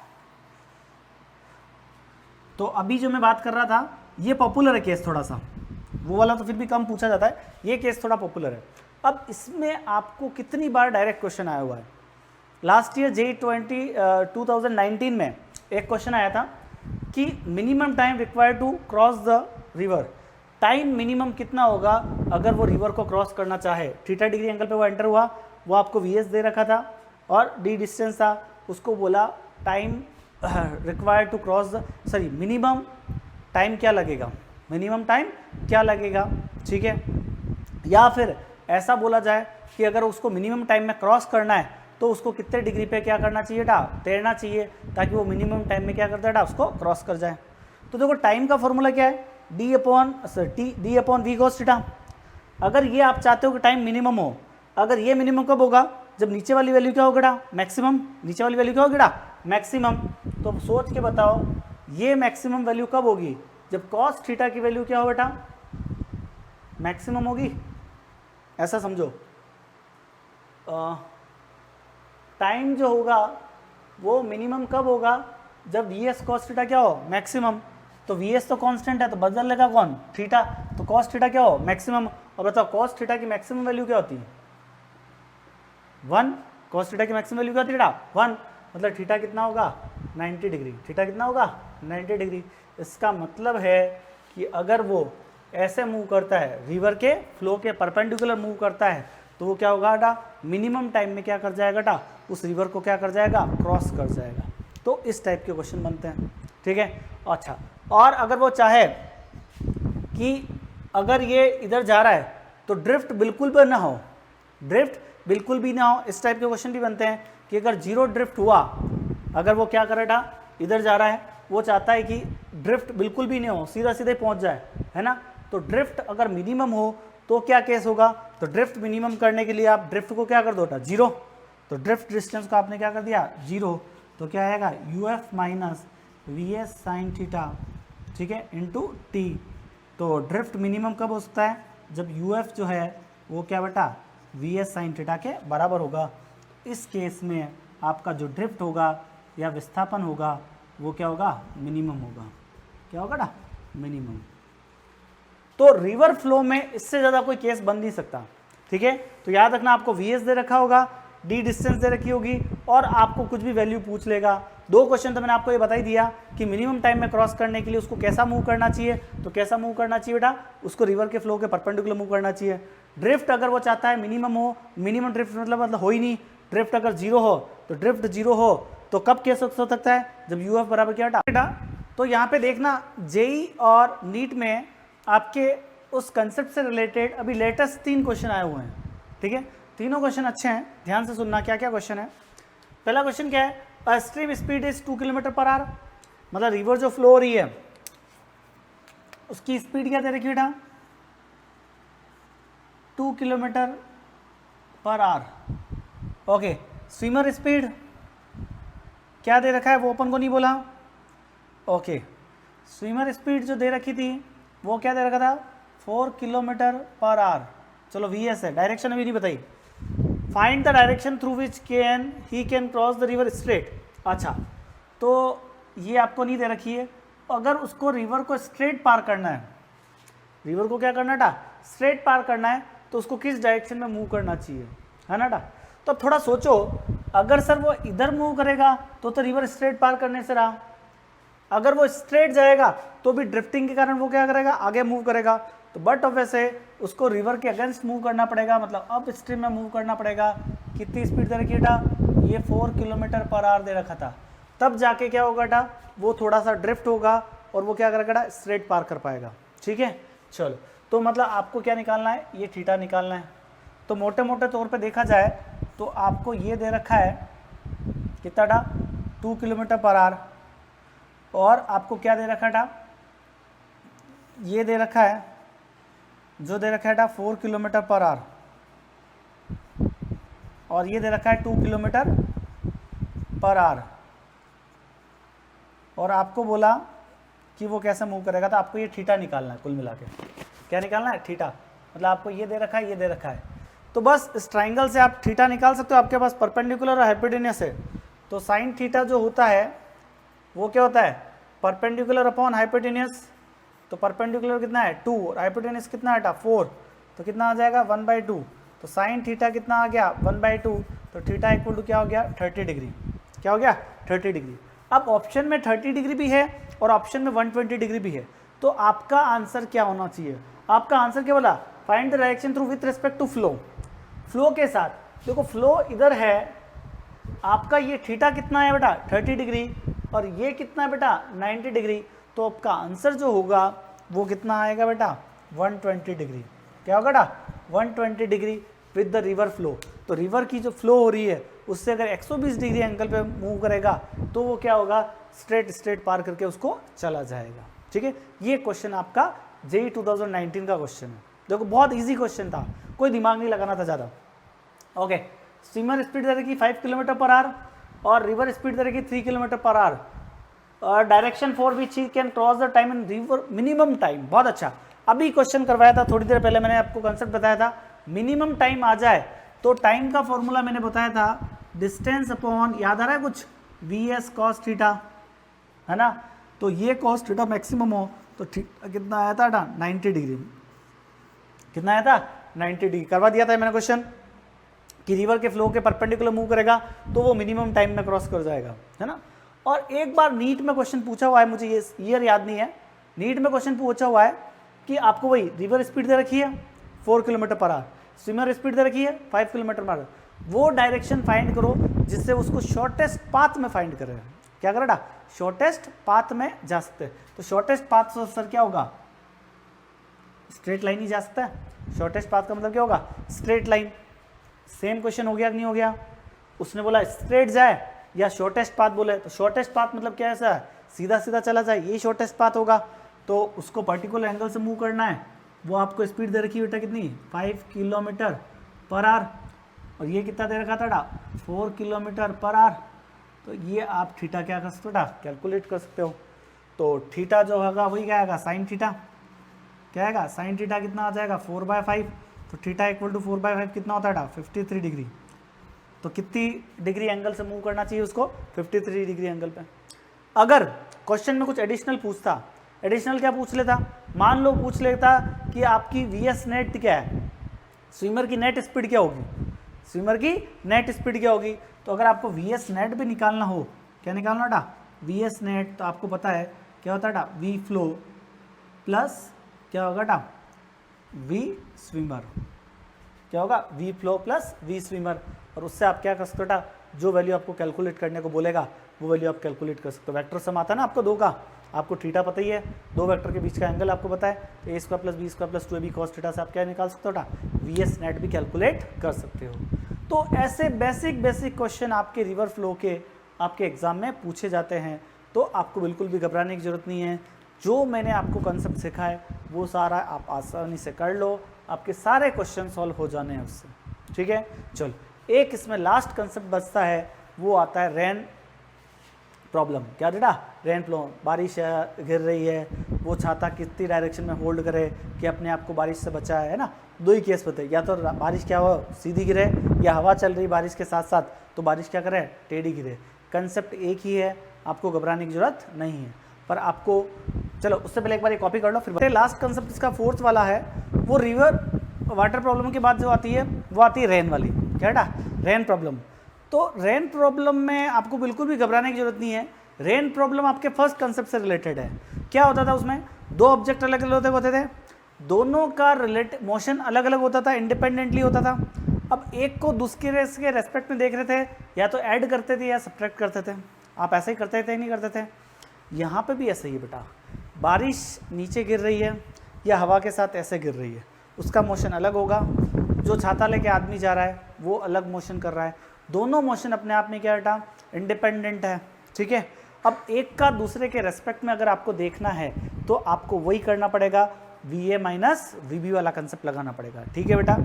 तो अभी जो मैं बात कर रहा था ये पॉपुलर है केस थोड़ा सा, वो वाला तो फिर भी कम पूछा जाता है, ये केस थोड़ा पॉपुलर है। अब इसमें आपको कितनी बार डायरेक्ट क्वेश्चन आया हुआ है। लास्ट ईयर JEE 2019 में एक क्वेश्चन आया था कि minimum time required to cross the river, time minimum कितना होगा अगर वो रिवर को क्रॉस करना चाहे। थीटा डिग्री एंगल पे वो एंटर हुआ, वो आपको VS दे रखा था और D डिस्टेंस था, उसको बोला time required to cross the, sorry minimum time क्या लगेगा, मिनिमम टाइम क्या लगेगा, ठीक है। या फिर ऐसा बोला जाए कि अगर उसको मिनिमम टाइम में क्रॉस करना है तो उसको कितने डिग्री पे क्या करना चाहिए बेटा, तैरना चाहिए, ताकि वो मिनिमम टाइम में क्या करता है बेटा, उसको क्रॉस कर जाए। तो देखो टाइम का फॉर्मूला क्या है, D upon V cos theta. अगर ये आप चाहते हो कि टाइम मिनिमम हो, अगर ये मिनिमम कब होगा, जब नीचे वाली वैल्यू क्या होगा बेटा, मैक्सिमम, नीचे वाली वैल्यू क्या होगी बेटा, मैक्सिमम। तो सोच के बताओ ये मैक्सिमम वैल्यू कब होगी, जब cos थीटा की वैल्यू क्या हो बेटा, मैक्सिमम होगी। ऐसा समझो टाइम जो होगा वो मिनिमम कब होगा, जब VS cos थीटा क्या हो, मैक्सिमम। तो VS तो कांस्टेंट है तो बदल लेगा कौन, थीटा, तो cos थीटा क्या हो, मैक्सिमम। और बताओ cos थीटा की मैक्सिमम वैल्यू क्या होती है, 1। cos थीटा की मैक्सिमम वैल्यू क्या होती है बेटा, 1। मतलब थीटा कितना होगा, 90 डिग्री। थीटा कितना होगा, 90 डिग्री। इसका मतलब है कि अगर वो ऐसे मूव करता है, रिवर के फ्लो के परपेंडिकुलर मूव करता है, तो वो क्या होगा बेटा, मिनिमम टाइम में क्या कर जाएगा बेटा, उस रिवर को क्या कर जाएगा, क्रॉस कर जाएगा। तो इस टाइप के क्वेश्चन बनते हैं, ठीक है। अच्छा, और अगर वो चाहे कि अगर ये इधर जा रहा है तो ड्रिफ्ट बिल्कुल भी ना हो, ड्रिफ्ट बिल्कुल भी ना हो, इस टाइप के क्वेश्चन भी बनते हैं कि अगर जीरो ड्रिफ्ट हुआ, अगर वो क्या करे बेटा, इधर जा रहा है, वो चाहता है कि ड्रिफ्ट बिल्कुल भी नहीं हो, सीधा सीधे पहुंच जाए, है ना। तो ड्रिफ्ट अगर मिनिमम हो तो क्या केस होगा, तो ड्रिफ्ट मिनिमम करने के लिए आप ड्रिफ्ट को क्या कर दो बेटा, 0। तो ड्रिफ्ट डिस्टेंस को आपने क्या कर दिया, 0। तो क्या आएगा, UF minus VS sine theta, ठीक है, इंटू T। तो ड्रिफ्ट मिनिमम कब हो सकता है, जब UF जो है वो क्या बेटा, VS साइन थीटा के बराबर होगा। इस केस में आपका जो ड्रिफ्ट होगा या विस्थापन होगा वो क्या होगा, मिनिमम होगा। क्या होगा ना, मिनिमम। तो रिवर फ्लो में इससे ज़्यादा कोई केस बन नहीं सकता, ठीक है। तो याद रखना, आपको VS दे रखा होगा, D डिस्टेंस दे रखी होगी, और आपको कुछ भी वैल्यू पूछ लेगा। 2 क्वेश्चन तो मैंने आपको ये बता ही दिया कि मिनिमम टाइम में क्रॉस करने के लिए उसको कैसा मूव करना चाहिए। तो कैसा मूव करना चाहिए बेटा, उसको रिवर के फ्लो के परपेंडिकुलर मूव करना चाहिए। ड्रिफ्ट अगर वो चाहता है मिनिमम हो, मिनिमम ड्रिफ्ट मतलब हो ही नहीं, ड्रिफ्ट अगर 0 हो, तो ड्रिफ्ट 0 हो तो कब केस हो सकता है, जब UF बराबर क्या बेटा। तो यहाँ पे देखना, JEE और नीट में आपके उस कंसेप्ट से रिलेटेड अभी लेटेस्ट 3 क्वेश्चन आए हुए हैं, ठीक है। तीनों क्वेश्चन अच्छे हैं, ध्यान से सुनना क्या क्या क्वेश्चन है। पहला क्वेश्चन क्या है, a stream speed is 2 kilometre per hour, मतलब रिवर जो फ्लो हो रही है उसकी स्पीड क्या दे रखी है बेटा, 2 kilometre per hour. Okay, swimmer speed क्या दे रखा है, वो अपन को नहीं बोला। ओके, स्विमर स्पीड जो दे रखी थी वो क्या दे रखा था, 4 किलोमीटर पर आवर। चलो VS है, डायरेक्शन अभी नहीं बताई। Find the direction through which he can cross the river straight. अच्छा, तो ये आपको नहीं दे रखी है। अगर उसको रिवर को स्ट्रेट पार करना है, रिवर को क्या करना है, स्ट्रेट पार करना है, तो उसको किस डायरेक्शन में मूव करना चाहिए, है ना। तो अब थोड़ा सोचो, अगर सर वो इधर मूव करेगा तो रिवर स्ट्रेट पार करने से रहा, अगर वो स्ट्रेट जाएगा तो भी ड्रिफ्टिंग के कारण वो क्या करेगा, आगे मूव करेगा। तो बट ऑब्वियसली उसको रिवर के अगेंस्ट मूव करना पड़ेगा, मतलब अप स्ट्रीम में मूव करना पड़ेगा। कितनी स्पीड दे रखी बेटा, ये 4 किलोमीटर पर आवर दे रखा था। तब जाके क्या होगा बेटा, वो थोड़ा सा ड्रिफ्ट होगा और वो क्या करेगा, स्ट्रेट पार कर पाएगा, ठीक है। चलो, तो मतलब आपको क्या निकालना है, ये थीटा निकालना है। तो मोटे मोटे तौर पे देखा जाए तो आपको ये दे रखा है कितना था, 2 किलोमीटर पर आवर, और आपको क्या दे रखा था, ये दे रखा है, जो दे रखा है 4 किलोमीटर पर आवर, और ये दे रखा है 2 किलोमीटर पर आवर, और आपको बोला कि वो कैसे मूव करेगा। तो आपको ये थीटा निकालना है, कुल मिला के क्या निकालना है, थीटा। मतलब आपको ये दे रखा है, ये दे रखा है, तो बस इस ट्राइंगल से आप थीटा निकाल सकते हो। आपके पास परपेंडिकुलर और हाइपोटेन्यूस है, तो साइन थीटा जो होता है वो क्या होता है, परपेंडिकुलर अपॉन हाइपोटेन्यूस। तो परपेंडिकुलर कितना है 2 और हाइपोटेनस कितना हटा 4, तो कितना आ जाएगा 1/2। तो साइन थीटा कितना आ गया 1/2, तो थीटा इक्वल टू क्या हो गया 30 डिग्री। क्या हो गया 30 डिग्री। अब ऑप्शन में 30 डिग्री भी है और ऑप्शन में 120 डिग्री भी है, तो आपका आंसर क्या होना चाहिए? आपका आंसर क्या बोला? Find the direction through with respect to flow. Flow के साथ देखो, फ्लो इधर है आपका, ये थीटा कितना है बेटा 30 डिग्री और ये कितना है बेटा 90 डिग्री, तो आपका आंसर जो होगा वो कितना आएगा बेटा 120 डिग्री। क्या होगा बेटा 120 degree with the river flow. तो रिवर की जो फ्लो हो रही है उससे अगर 120 डिग्री एंगल पे मूव करेगा तो वो क्या होगा स्ट्रेट पार करके उसको चला जाएगा। ठीक है, ये क्वेश्चन आपका जेईई 2019 का क्वेश्चन है। देखो बहुत इजी क्वेश्चन था, कोई दिमाग नहीं लगाना था ज़्यादा। ओके, स्टीमर स्पीड दे रखी 5 किलोमीटर पर आवर और रिवर स्पीड दे रखी 3 किलोमीटर पर आवर और direction for which he can cross the time in river minimum time. बहुत अच्छा, अभी क्वेश्चन करवाया था थोड़ी देर पहले, मैंने आपको कंसेप्ट बताया था। मिनिमम टाइम आ जाए तो टाइम का फॉर्मूला मैंने बताया था डिस्टेंस अपॉन, याद आ रहा है कुछ, वी.एस. कॉस थीटा, है ना। तो ये कॉस थीटा मैक्सिमम हो तो थीटा कितना आया था 90 डिग्री। कितना आया था 90 डिग्री। करवा दिया था मैंने क्वेश्चन कि रिवर के फ्लो के परपेंडिकुलर मूव करेगा तो वो मिनिमम टाइम में क्रॉस कर जाएगा, है ना। और एक बार नीट में क्वेश्चन पूछा हुआ है, मुझे ये ईयर याद नहीं है, नीट में क्वेश्चन पूछा हुआ है कि आपको वही रिवर स्पीड दे रखी है 4 kilometre per hour, swimmer speed दे रखी है 5 किलोमीटर पर आवर, वो डायरेक्शन फाइंड करो जिससे उसको शॉर्टेस्ट पाथ में फाइंड करें। क्या करेगा शॉर्टेस्ट पाथ में जा सकते हैं। तो शॉर्टेस्ट पाथ से सर क्या होगा स्ट्रेट लाइन ही जा सकता है। शॉर्टेस्ट पाथ का मतलब क्या होगा स्ट्रेट लाइन। सेम क्वेश्चन हो गया कि नहीं हो गया? उसने बोला स्ट्रेट जाए या शॉर्टेस्ट पाथ बोले, तो शॉर्टेस्ट पाथ मतलब क्या है सर सीधा सीधा चला जाए, ये शॉर्टेस्ट पाथ होगा। तो उसको पर्टिकुलर एंगल से मूव करना है, वो आपको स्पीड दे रखी बेटा कितनी 5 किलोमीटर पर आवर और ये कितना दे रखा था 4 किलोमीटर पर आवर। तो ये आप थीटा क्या कर सकते हो कैलकुलेट कर सकते हो। तो थीटा जो होगा वही क्या आएगा साइन थीटा। क्या आएगा साइन थीटा कितना आ जाएगा 4/5। तो थीटा इक्वल टू 4/5 कितना होता है 53 डिग्री। तो कितनी डिग्री एंगल से मूव करना चाहिए उसको 53 डिग्री एंगल पे। अगर क्वेश्चन में कुछ एडिशनल पूछता, एडिशनल क्या पूछ लेता, मान लो पूछ लेता कि आपकी वीएस नेट क्या है, स्विमर की नेट स्पीड क्या होगी, स्विमर की नेट स्पीड क्या होगी। तो अगर आपको वीएस नेट भी निकालना हो, क्या निकालना बेटा वीएस नेट, तो आपको पता है क्या होता है वी फ्लो प्लस क्या होगा वी स्विमर। क्या होगा V flow plus V swimmer. और उससे आप क्या कर सकते हो जो वैल्यू आपको कैलकुलेट करने को बोलेगा वो वैल्यू आप कैलकुलेट कर सकते हो। वेक्टर सम आता है ना आपको दो का, आपको थीटा पता ही है, दो वेक्टर के बीच का एंगल आपको पता है, तो a² + b² + 2ab cos theta से आप क्या निकाल सकते हो वीएस नेट भी कैलकुलेट कर सकते हो। तो ऐसे बेसिक क्वेश्चन आपके रिवर फ्लो के आपके एग्जाम में पूछे जाते हैं। तो आपको बिल्कुल भी घबराने की जरूरत नहीं है। जो मैंने आपको कंसेप्ट सिखाया है वो सारा आप आसानी से कर लो, आपके सारे क्वेश्चन सॉल्व हो जाने हैं उससे। ठीक है, चलो एक इसमें लास्ट कंसेप्ट बचता है, वो आता है रेन प्रॉब्लम। क्या बेटा रेन प्रॉब्लम, बारिश गिर रही है, वो छाता कितनी डायरेक्शन में होल्ड करे कि अपने आप को बारिश से बचाए, है ना। दो ही केस होते हैं, या तो बारिश क्या हो सीधी गिरे या हवा चल रही बारिश के साथ साथ तो बारिश क्या करे टेढ़ी गिरे। कंसेप्ट एक ही है, आपको घबराने की जरूरत नहीं है। पर आपको चलो उससे पहले एक बार ये कॉपी कर लो फिर लास्ट कंसेप्ट इसका फोर्थ वाला है, वो रिवर वाटर प्रॉब्लम के बाद जो आती है वो आती है रेन वाली। क्या बेटा रेन प्रॉब्लम। तो रेन प्रॉब्लम में आपको बिल्कुल भी घबराने की जरूरत नहीं है। रेन प्रॉब्लम आपके फर्स्ट कंसेप्ट से रिलेटेड है। क्या होता था उसमें, दो ऑब्जेक्ट अलग अलग होते थे, दोनों का मोशन अलग अलग होता था, इंडिपेंडेंटली होता था। अब एक को दूसरे के रेस्पेक्ट में देख रहे थे, या तो ऐड करते थे या सब्ट्रैक्ट करते थे। आप ऐसे ही करते थे नहीं करते थे? यहाँ पे भी ऐसे ही बेटा, बारिश नीचे गिर रही है या हवा के साथ ऐसे गिर रही है, उसका मोशन अलग होगा। जो छाता लेके आदमी जा रहा है वो अलग मोशन कर रहा है। दोनों मोशन अपने आप में क्या बेटा इंडिपेंडेंट है। ठीक है, अब एक का दूसरे के रेस्पेक्ट में अगर आपको देखना है तो आपको वही करना पड़ेगा, VA माइनस VB वाला कंसेप्ट लगाना पड़ेगा। ठीक है बेटा,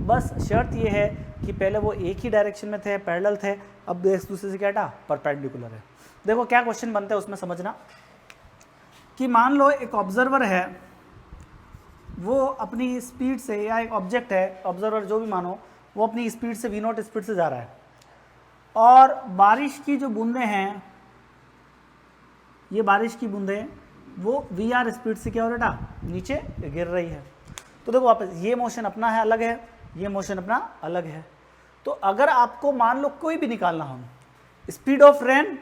बस शर्त ये है कि पहले वो एक ही डायरेक्शन में थे, पैरेलल थे, अब एक दूसरे से क्या बेटा परपेंडिकुलर है। देखो क्या क्वेश्चन बनता है उसमें समझना कि मान लो एक ऑब्जर्वर है, वो अपनी स्पीड से, या एक ऑब्जेक्ट है ऑब्जर्वर जो भी मानो, वो अपनी स्पीड से V0 स्पीड से जा रहा है और बारिश की जो बूंदें हैं, ये बारिश की बूंदें वो वी आर स्पीड से क्या हो रहा है, नीचे गिर रही है। तो देखो वापस ये मोशन अपना है अलग है, ये मोशन अपना अलग है। तो अगर आपको मान लो कोई भी निकालना हो, speed of rain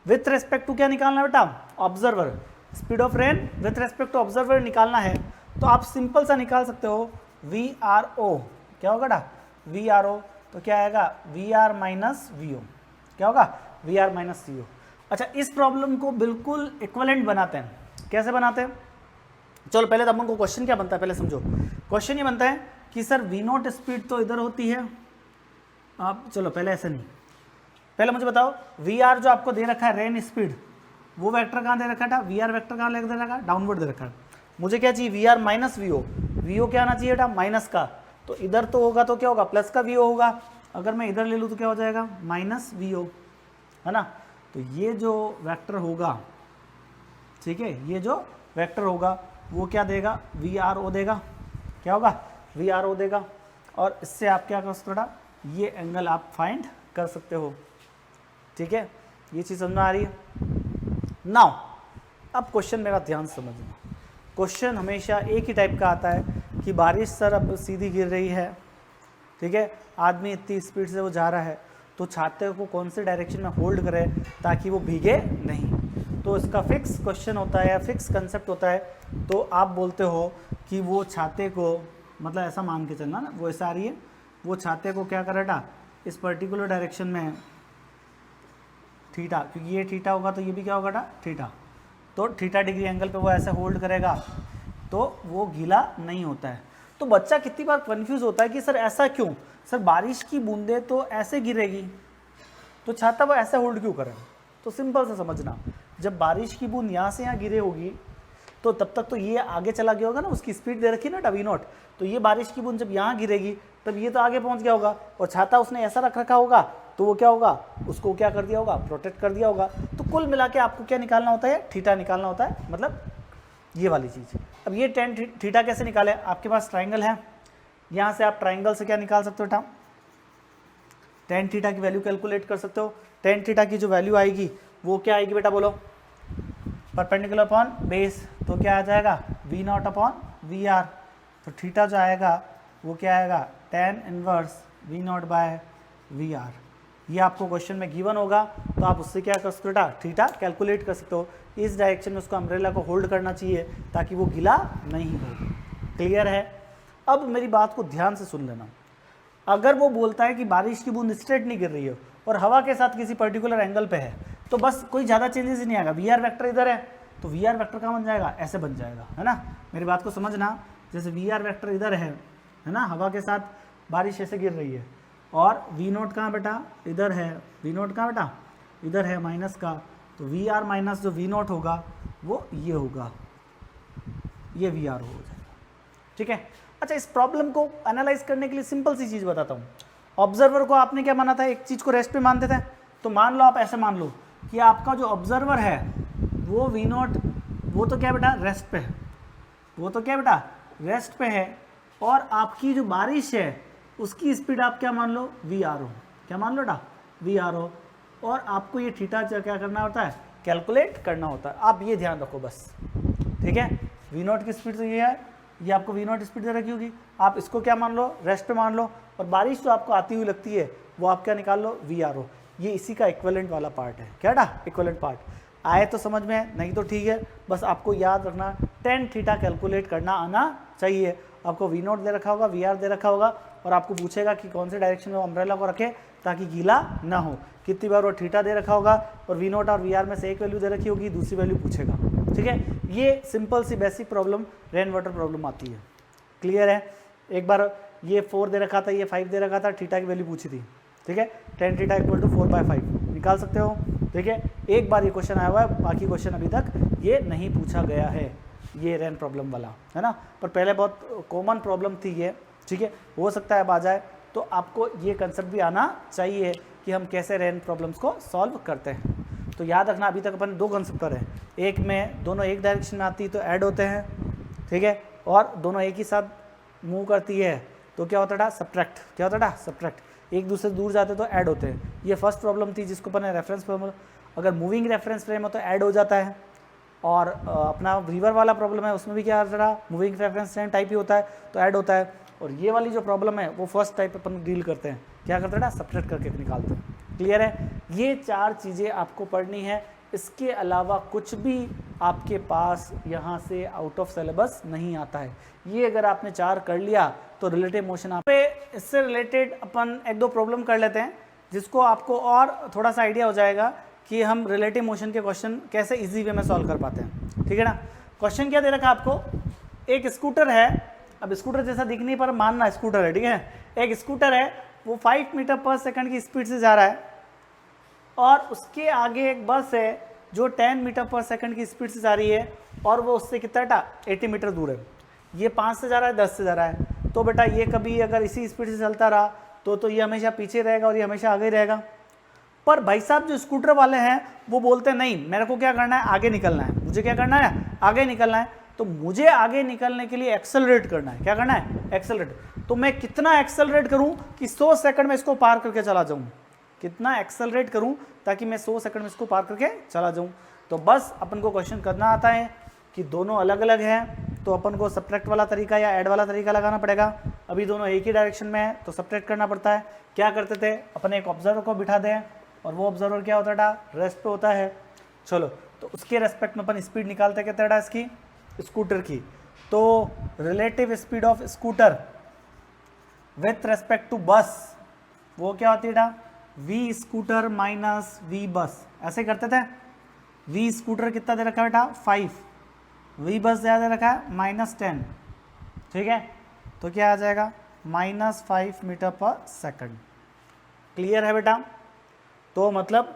with respect to क्या निकालना है बेटा, observer, speed of rain with respect to observer निकालना है, तो आप सिंपल सा निकाल सकते हो वी आर ओ, क्या होगा बेटा, वी आर ओ, तो क्या आएगा V R minus V O, क्या होगा V R minus V O. अच्छा, इस प्रॉब्लम को बिल्कुल इक्विवेलेंट बनाते हैं, कैसे बनाते हैं, चलो पहले तो अपन को क्वेश्चन क्या बनता है, पहले समझो। क्वेश्चन ये बनता है कि सर वी नॉट स्पीड तो इधर होती है, आप चलो पहले ऐसे नहीं, पहले मुझे बताओ वी आर जो आपको दे रखा है रेन स्पीड, वो वेक्टर कहाँ दे रखा था, वी आर वेक्टर कहाँ दे रखा है, डाउनवर्ड दे रखा है। मुझे क्या चाहिए, V R minus V O क्या आना चाहिए बेटा, माइनस का, तो इधर तो होगा तो क्या होगा, प्लस का वी ओ होगा, अगर मैं इधर ले लूँ तो क्या हो जाएगा माइनस वी ओ, है ना। तो ये जो वेक्टर होगा, ठीक है, ये जो वेक्टर होगा वो क्या देगा, वी आर ओ देगा, क्या होगा वी आर ओ देगा, और इससे आप क्या कर सकते हो, ये एंगल आप फाइंड कर सकते हो, ठीक है। ये चीज़ समझ में आ रही है। नाउ अब क्वेश्चन मेरा ध्यान से समझना, क्वेश्चन हमेशा एक ही टाइप का आता है कि बारिश सर अब सीधी गिर रही है, ठीक है, आदमी इतनी स्पीड से वो जा रहा है, तो छाते को कौन से डायरेक्शन में होल्ड करे ताकि वो भीगे नहीं। तो इसका फिक्स क्वेश्चन होता है या फिक्स कंसेप्ट होता है, तो आप बोलते हो कि वो छाते को, मतलब ऐसा मान के चलना ना, वो ऐसा आ रही है, वो छाते को क्या कर रहा, इस पर्टिकुलर डायरेक्शन में थीटा, क्योंकि ये थीटा होगा तो ये भी क्या होगा थीटा, तो थीटा डिग्री एंगल पे वो ऐसे होल्ड करेगा तो वो गीला नहीं होता है। तो बच्चा कितनी बार कंफ्यूज होता है कि सर ऐसा क्यों, सर बारिश की बूंदें तो ऐसे गिरेगी तो छाता वो ऐसे होल्ड क्यों करें। तो सिंपल से समझना, जब बारिश की बूंद यहाँ से यहाँ गिरे होगी तो तब तक तो ये आगे चला गया होगा ना, उसकी स्पीड दे रखी ना वी नॉट, तो ये बारिश की बूंद जब यहाँ गिरेगी तब ये तो आगे पहुँच गया होगा, और छाता उसने ऐसा रख रखा होगा तो वो क्या होगा, उसको क्या कर दिया होगा, प्रोटेक्ट कर दिया होगा। तो कुल मिला के आपको क्या निकालना होता है, थीटा निकालना होता है, मतलब ये वाली चीज़। अब ये टेन थीटा कैसे निकाले, आपके पास ट्राइंगल है, यहाँ से आप ट्राइंगल से क्या निकाल सकते हो बेटा, टेन थीटा की वैल्यू कैलकुलेट कर सकते हो। टेन थीटा की जो वैल्यू आएगी वो क्या आएगी बेटा, बोलो, परपेंडिकुलर अपॉन बेस, तो क्या आ जाएगा V naught upon V R, तो थीटा जो आएगा वो क्या आएगा tan inverse V naught by V R. ये आपको क्वेश्चन में गिवन होगा, तो आप उससे क्या कर सकते हो, थीटा कैलकुलेट कर सकते हो। इस डायरेक्शन में उसको अम्ब्रेला को होल्ड करना चाहिए ताकि वो गीला नहीं हो। क्लियर है। अब मेरी बात को ध्यान से सुन लेना, अगर वो बोलता है कि बारिश की बूंद स्ट्रेट नहीं गिर रही है और हवा के साथ किसी पर्टिकुलर एंगल पे है, तो बस कोई ज़्यादा चेंजेस ही नहीं आएगा। वी आर वैक्टर इधर है तो वी आर वैक्टर कहाँ बन जाएगा, ऐसे बन जाएगा, है ना। मेरी बात को समझना, जैसे वी आर वैक्टर इधर है ना, हवा के साथ बारिश ऐसे गिर रही है, और वी नोट कहाँ बेटा, इधर है, वी नोट कहाँ बेटा, इधर है माइनस का, तो वी आर माइनस जो वी नोट होगा वो ये होगा, ये वी आर हो जाएगा, ठीक है। अच्छा, इस प्रॉब्लम को एनालाइज करने के लिए सिंपल सी चीज़ बताता हूँ। ऑब्जर्वर को आपने क्या माना था, एक चीज़ को रेस्ट पे मानते थे, तो मान लो आप ऐसे मान लो कि आपका जो ऑब्जर्वर है वो वी नोट, वो तो क्या बेटा रेस्ट पे है, वो तो क्या बेटा रेस्ट पे है, और आपकी जो बारिश है उसकी स्पीड आप क्या मान लो, वी आर ओ, क्या मान लो बेटा वी आर ओ, और आपको ये थीटा क्या करना होता है, कैलकुलेट करना होता है। आप ये ध्यान रखो बस, ठीक है। वी नोट की स्पीड तो ये है, ये आपको वी नोट स्पीड दे रखी होगी, आप इसको क्या मान लो, रेस्ट पे मान लो, और बारिश जो आपको आती हुई लगती है वो आप क्या निकाल लो, वी आर ओ। ये इसी का इक्विवेलेंट वाला पार्ट है, क्या बेटा इक्विवेलेंट पार्ट। आए तो समझ में, नहीं तो ठीक है, बस आपको याद रखना टेन थीटा कैलकुलेट करना आना चाहिए। आपको वी नोट दे रखा होगा, वी आर दे रखा होगा, और आपको पूछेगा कि कौन से डायरेक्शन में वो अम्ब्रेला को रखे ताकि गीला ना हो। कितनी बार वो थीटा दे रखा होगा, और वी नोट और वी आर में से एक वैल्यू दे रखी होगी, दूसरी वैल्यू पूछेगा, ठीक है। ये सिंपल सी basic problem rain water problem आती है। क्लियर है। एक बार ये 4 दे रखा था, ये 5 दे रखा था, थीटा की वैल्यू पूछी थी, ठीक है। टेन थीटा इक्वल टू 4/5 निकाल सकते हो, ठीक है। एक बार ये क्वेश्चन आया हुआ है, बाकी क्वेश्चन अभी तक ये नहीं पूछा गया है, ये रेन प्रॉब्लम वाला, है ना। पर पहले बहुत कॉमन प्रॉब्लम थी ये, ठीक है। हो सकता है अब आ जाए, तो आपको ये कंसेप्ट भी आना चाहिए कि हम कैसे रेन प्रॉब्लम्स को सॉल्व करते हैं। तो याद रखना, अभी तक अपन 2 कंसेप्ट पर हैं, एक में दोनों एक डायरेक्शन में आती तो ऐड होते हैं, ठीक है, और दोनों एक ही साथ मूव करती है तो क्या होता था, सब्ट्रैक्ट, क्या होता था सब्ट्रैक्ट, एक दूसरे से दूर जाते तो ऐड होते हैं। ये फर्स्ट प्रॉब्लम थी जिसको अपन रेफरेंस प्रॉब्लम, अगर मूविंग रेफरेंस फ्रेम हो तो ऐड हो जाता है, और अपना रिवर वाला प्रॉब्लम है उसमें भी क्या रहा, मूविंग रेफरेंस फ्रेम टाइप ही होता है तो ऐड होता है। और ये वाली जो प्रॉब्लम है वो फर्स्ट टाइप अपन डील करते हैं, क्या करते हैं ना, सब्ट्रैक्ट करके निकालते हैं। क्लियर है, ये 4 चीज़ें आपको पढ़नी है, इसके अलावा कुछ भी आपके पास यहाँ से आउट ऑफ सिलेबस नहीं आता है। ये अगर आपने 4 कर लिया तो रिलेटिव मोशन आप पे, इससे रिलेटेड अपन 1-2 प्रॉब्लम कर लेते हैं जिसको आपको और थोड़ा सा आइडिया हो जाएगा कि हम रिलेटिव मोशन के क्वेश्चन कैसे इजी वे में सॉल्व कर पाते हैं। ठीक है ना, क्वेश्चन क्या दे रखा है आपको, एक स्कूटर है, अब स्कूटर जैसा दिखने पर मानना स्कूटर है, ठीक है, एक स्कूटर है वो 5 मीटर पर सेकंड की स्पीड से जा रहा है और उसके आगे एक बस है जो 10 मीटर पर सेकंड की स्पीड से जा रही है और वो उससे कितना 80 मीटर दूर है। ये 5 से जा रहा है, 10 से जा रहा है, तो बेटा ये कभी अगर इसी स्पीड से चलता रहा तो ये हमेशा पीछे रहेगा और ये हमेशा आगे रहेगा। पर भाई साहब जो स्कूटर वाले हैं वो बोलते हैं नहीं, मेरे को क्या करना है, आगे निकलना है, मुझे क्या करना है, आगे निकलना है, तो मुझे आगे निकलने के लिए एक्सेलरेट करना है। क्या करना है, एक्सेलरेट। तो मैं कितना एक्सेलरेट करूं कि 100 सेकंड में इसको पार करके चला जाऊं, कितना एक्सेलरेट करूं ताकि मैं 100 सेकंड में इसको पार करके चला जाऊं। तो बस अपन को क्वेश्चन करना आता है कि दोनों अलग अलग हैं तो अपन को सब्ट्रैक्ट वाला तरीका या ऐड वाला तरीका लगाना पड़ेगा। अभी दोनों एक ही डायरेक्शन में है तो सब्ट्रैक्ट करना पड़ता है। क्या करते थे अपन, एक ऑब्जर्वर को बिठा दें और वो ऑब्जर्वर क्या होता था, रेस्ट पे होता है। चलो तो उसके रेस्पेक्ट में अपन स्पीड निकालते कहते था इसकी, स्कूटर की। तो relative speed of scooter with respect to bus वो क्या होती है, वी स्कूटर माइनस वी बस, ऐसे करते थे। वी स्कूटर कितना दे रखा है बेटा 5, वी बस ज़्यादा दे रखा है -10, ठीक है, तो क्या आ जाएगा -5 मीटर पर सेकंड। क्लियर है बेटा, तो मतलब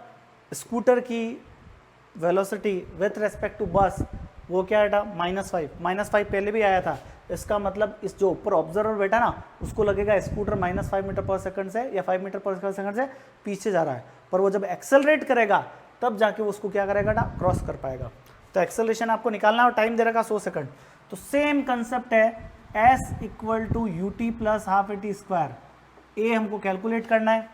स्कूटर की velocity with respect to bus वो क्या है -5 पहले भी आया था। इसका मतलब इस जो ऊपर ऑब्जर्वर बैठा ना उसको लगेगा स्कूटर -5 मीटर पर सेकंड से या 5 मीटर पर सेकंड से पीछे जा रहा है, पर वो जब एक्सेलरेट करेगा तब जाके वो उसको क्या करेगा ना, क्रॉस कर पाएगा। तो एक्सेलरेशन आपको निकालना और टाइम दे रखा 100 सेकंड। तो सेम कंसेप्ट है, S = ut + ½ at²। ए हमको कैलकुलेट करना है,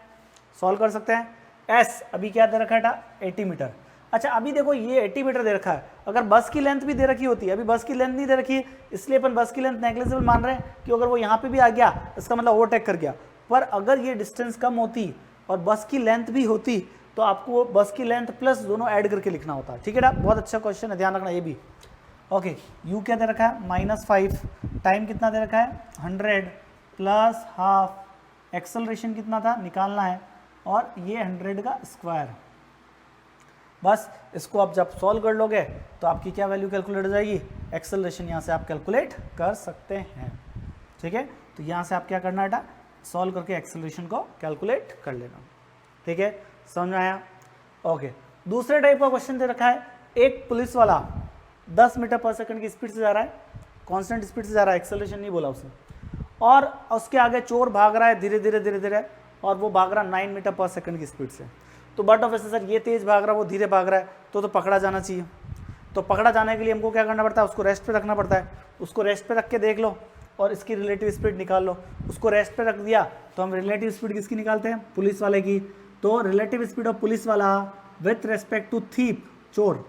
सॉल्व कर सकते हैं। S अभी क्या दे रखा है 80 मीटर। अच्छा अभी देखो ये 80 मीटर दे रखा है, अगर बस की लेंथ भी दे रखी होती है, अभी बस की लेंथ नहीं दे रखी इसलिए अपन बस की लेंथ नेग्लिजिबल मान रहे हैं कि अगर वो यहाँ पे भी आ गया इसका मतलब ओवरटेक कर गया। पर अगर ये डिस्टेंस कम होती और बस की लेंथ भी होती तो आपको बस की लेंथ प्लस दोनों ऐड करके लिखना होता। ठीक है ना, बहुत अच्छा क्वेश्चन है, ध्यान रखना ये भी। ओके, यू क्या दे रखा है -5, टाइम कितना दे रखा है 100 + ½ एक्सेलरेशन कितना था निकालना है और ये 100 का स्क्वायर। बस इसको आप जब सॉल्व कर लोगे तो आपकी क्या वैल्यू कैलकुलेट हो जाएगी, एक्सेलरेशन यहाँ से आप कैलकुलेट कर सकते हैं। ठीक है, तो यहाँ से आप क्या करना है, सॉल्व करके एक्सेलरेशन को कैलकुलेट कर लेना। ठीक है, समझ में आया। ओके, दूसरे टाइप का क्वेश्चन दे रखा है, एक पुलिस वाला 10 मीटर पर सेकंड की स्पीड से जा रहा है, कांस्टेंट स्पीड से जा रहा है, एक्सेलरेशन नहीं बोला उसने, और उसके आगे चोर भाग रहा है धीरे धीरे और वो भाग रहा 9 मीटर पर सेकंड की स्पीड से। तो बट ऑफ सर ये तेज भाग रहा है वो धीरे भाग रहा है तो पकड़ा जाना चाहिए। तो पकड़ा जाने के लिए हमको क्या करना पड़ता है, उसको रेस्ट पे रखना पड़ता है। उसको रेस्ट पे रख के देख लो और इसकी रिलेटिव स्पीड निकाल लो। उसको रेस्ट पे रख दिया तो हम रिलेटिव स्पीड किसकी निकालते हैं, पुलिस वाले की। तो रिलेटिव स्पीड ऑफ पुलिस वाला विथ रेस्पेक्ट टू थीप, चोर,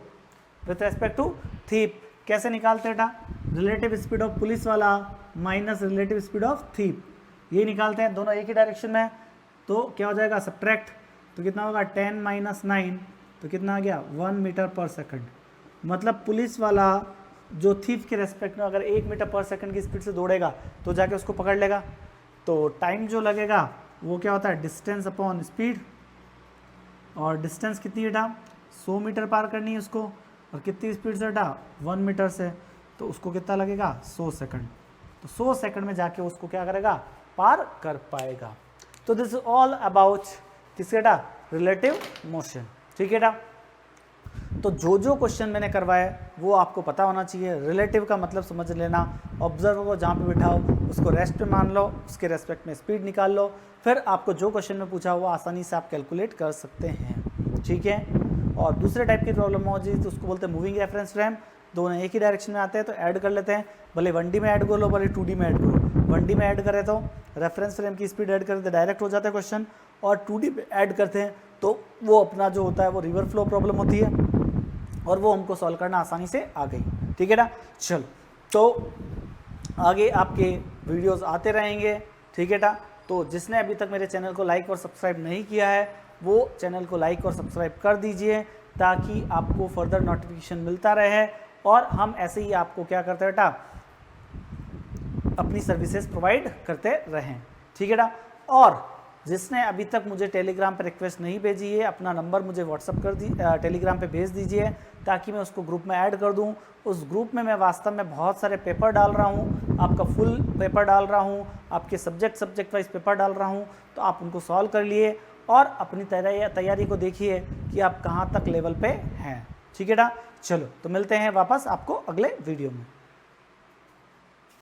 विथ रेस्पेक्ट टू थीप कैसे निकालते हैं बेटा, रिलेटिव स्पीड ऑफ पुलिस वाला minus relative speed of thief, ये निकालते हैं, दोनों एक ही डायरेक्शन में। तो क्या हो जाएगा, सब्ट्रैक्ट, तो कितना होगा 10 - 9, तो कितना आ गया 1 मीटर पर सेकंड। मतलब पुलिस वाला जो थीफ के रेस्पेक्ट में अगर 1 मीटर पर सेकंड की स्पीड से दौड़ेगा तो जाके उसको पकड़ लेगा। तो टाइम जो लगेगा वो क्या होता है, डिस्टेंस अपॉन स्पीड, और डिस्टेंस कितनी है 100 मीटर पार करनी है उसको, और कितनी स्पीड से 1 मीटर से, तो उसको कितना लगेगा 100 सेकंड। तो 100 सेकंड में जाके उसको क्या करेगा, पार कर पाएगा। तो दिस इज ऑल अबाउट किसके रिलेटिव मोशन। ठीक है तो जो क्वेश्चन मैंने करवाया वो आपको पता होना चाहिए। रिलेटिव का मतलब समझ लेना, ऑब्जर्वर को जहाँ पे बिठाओ उसको रेस्ट पे मान लो, उसके रेस्पेक्ट में स्पीड निकाल लो, फिर आपको जो क्वेश्चन में पूछा वो आसानी से आप कैलकुलेट कर सकते हैं। ठीक है, और दूसरे टाइप की प्रॉब्लम हो जाए तो उसको बोलते हैं मूविंग रेफरेंस फ्रेम, दोनों एक ही डायरेक्शन में आते हैं तो ऐड कर लेते हैं, भले 1D में ऐड कर लो भले 2D में ऐड करो। 1D में ऐड करें तो रेफरेंस फ्रेम की स्पीड ऐड करते डायरेक्ट हो जाता है क्वेश्चन, और 2D में ऐड करते हैं तो वो अपना जो होता है वो रिवर फ्लो प्रॉब्लम होती है। और वो हमको सॉल्व करना आसानी से आ गई। ठीक है ना। चलो तो आगे आपके वीडियोस आते रहेंगे। ठीक है ना। तो जिसने अभी तक मेरे चैनल को लाइक और सब्सक्राइब नहीं किया है वो चैनल को लाइक और सब्सक्राइब कर दीजिए ताकि आपको फर्दर नोटिफिकेशन मिलता रहे और हम ऐसे ही आपको क्या करते हैं बेटा, अपनी सर्विसेज प्रोवाइड करते रहें। ठीक है ना। और जिसने अभी तक मुझे टेलीग्राम पर रिक्वेस्ट नहीं भेजी है, अपना नंबर मुझे व्हाट्सअप कर टेलीग्राम पे भेज दीजिए ताकि मैं उसको ग्रुप में ऐड कर दूं। उस ग्रुप में मैं वास्तव में बहुत सारे पेपर डाल रहा हूं, आपका फुल पेपर डाल रहा हूं, आपके सब्जेक्ट वाइज पेपर डाल रहा हूं, तो आप उनको सॉल्व कर लिए और अपनी तैयारी को देखिए कि आप कहाँ तक लेवल पे हैं। ठीक है ना। चलो तो मिलते हैं वापस आपको अगले वीडियो में।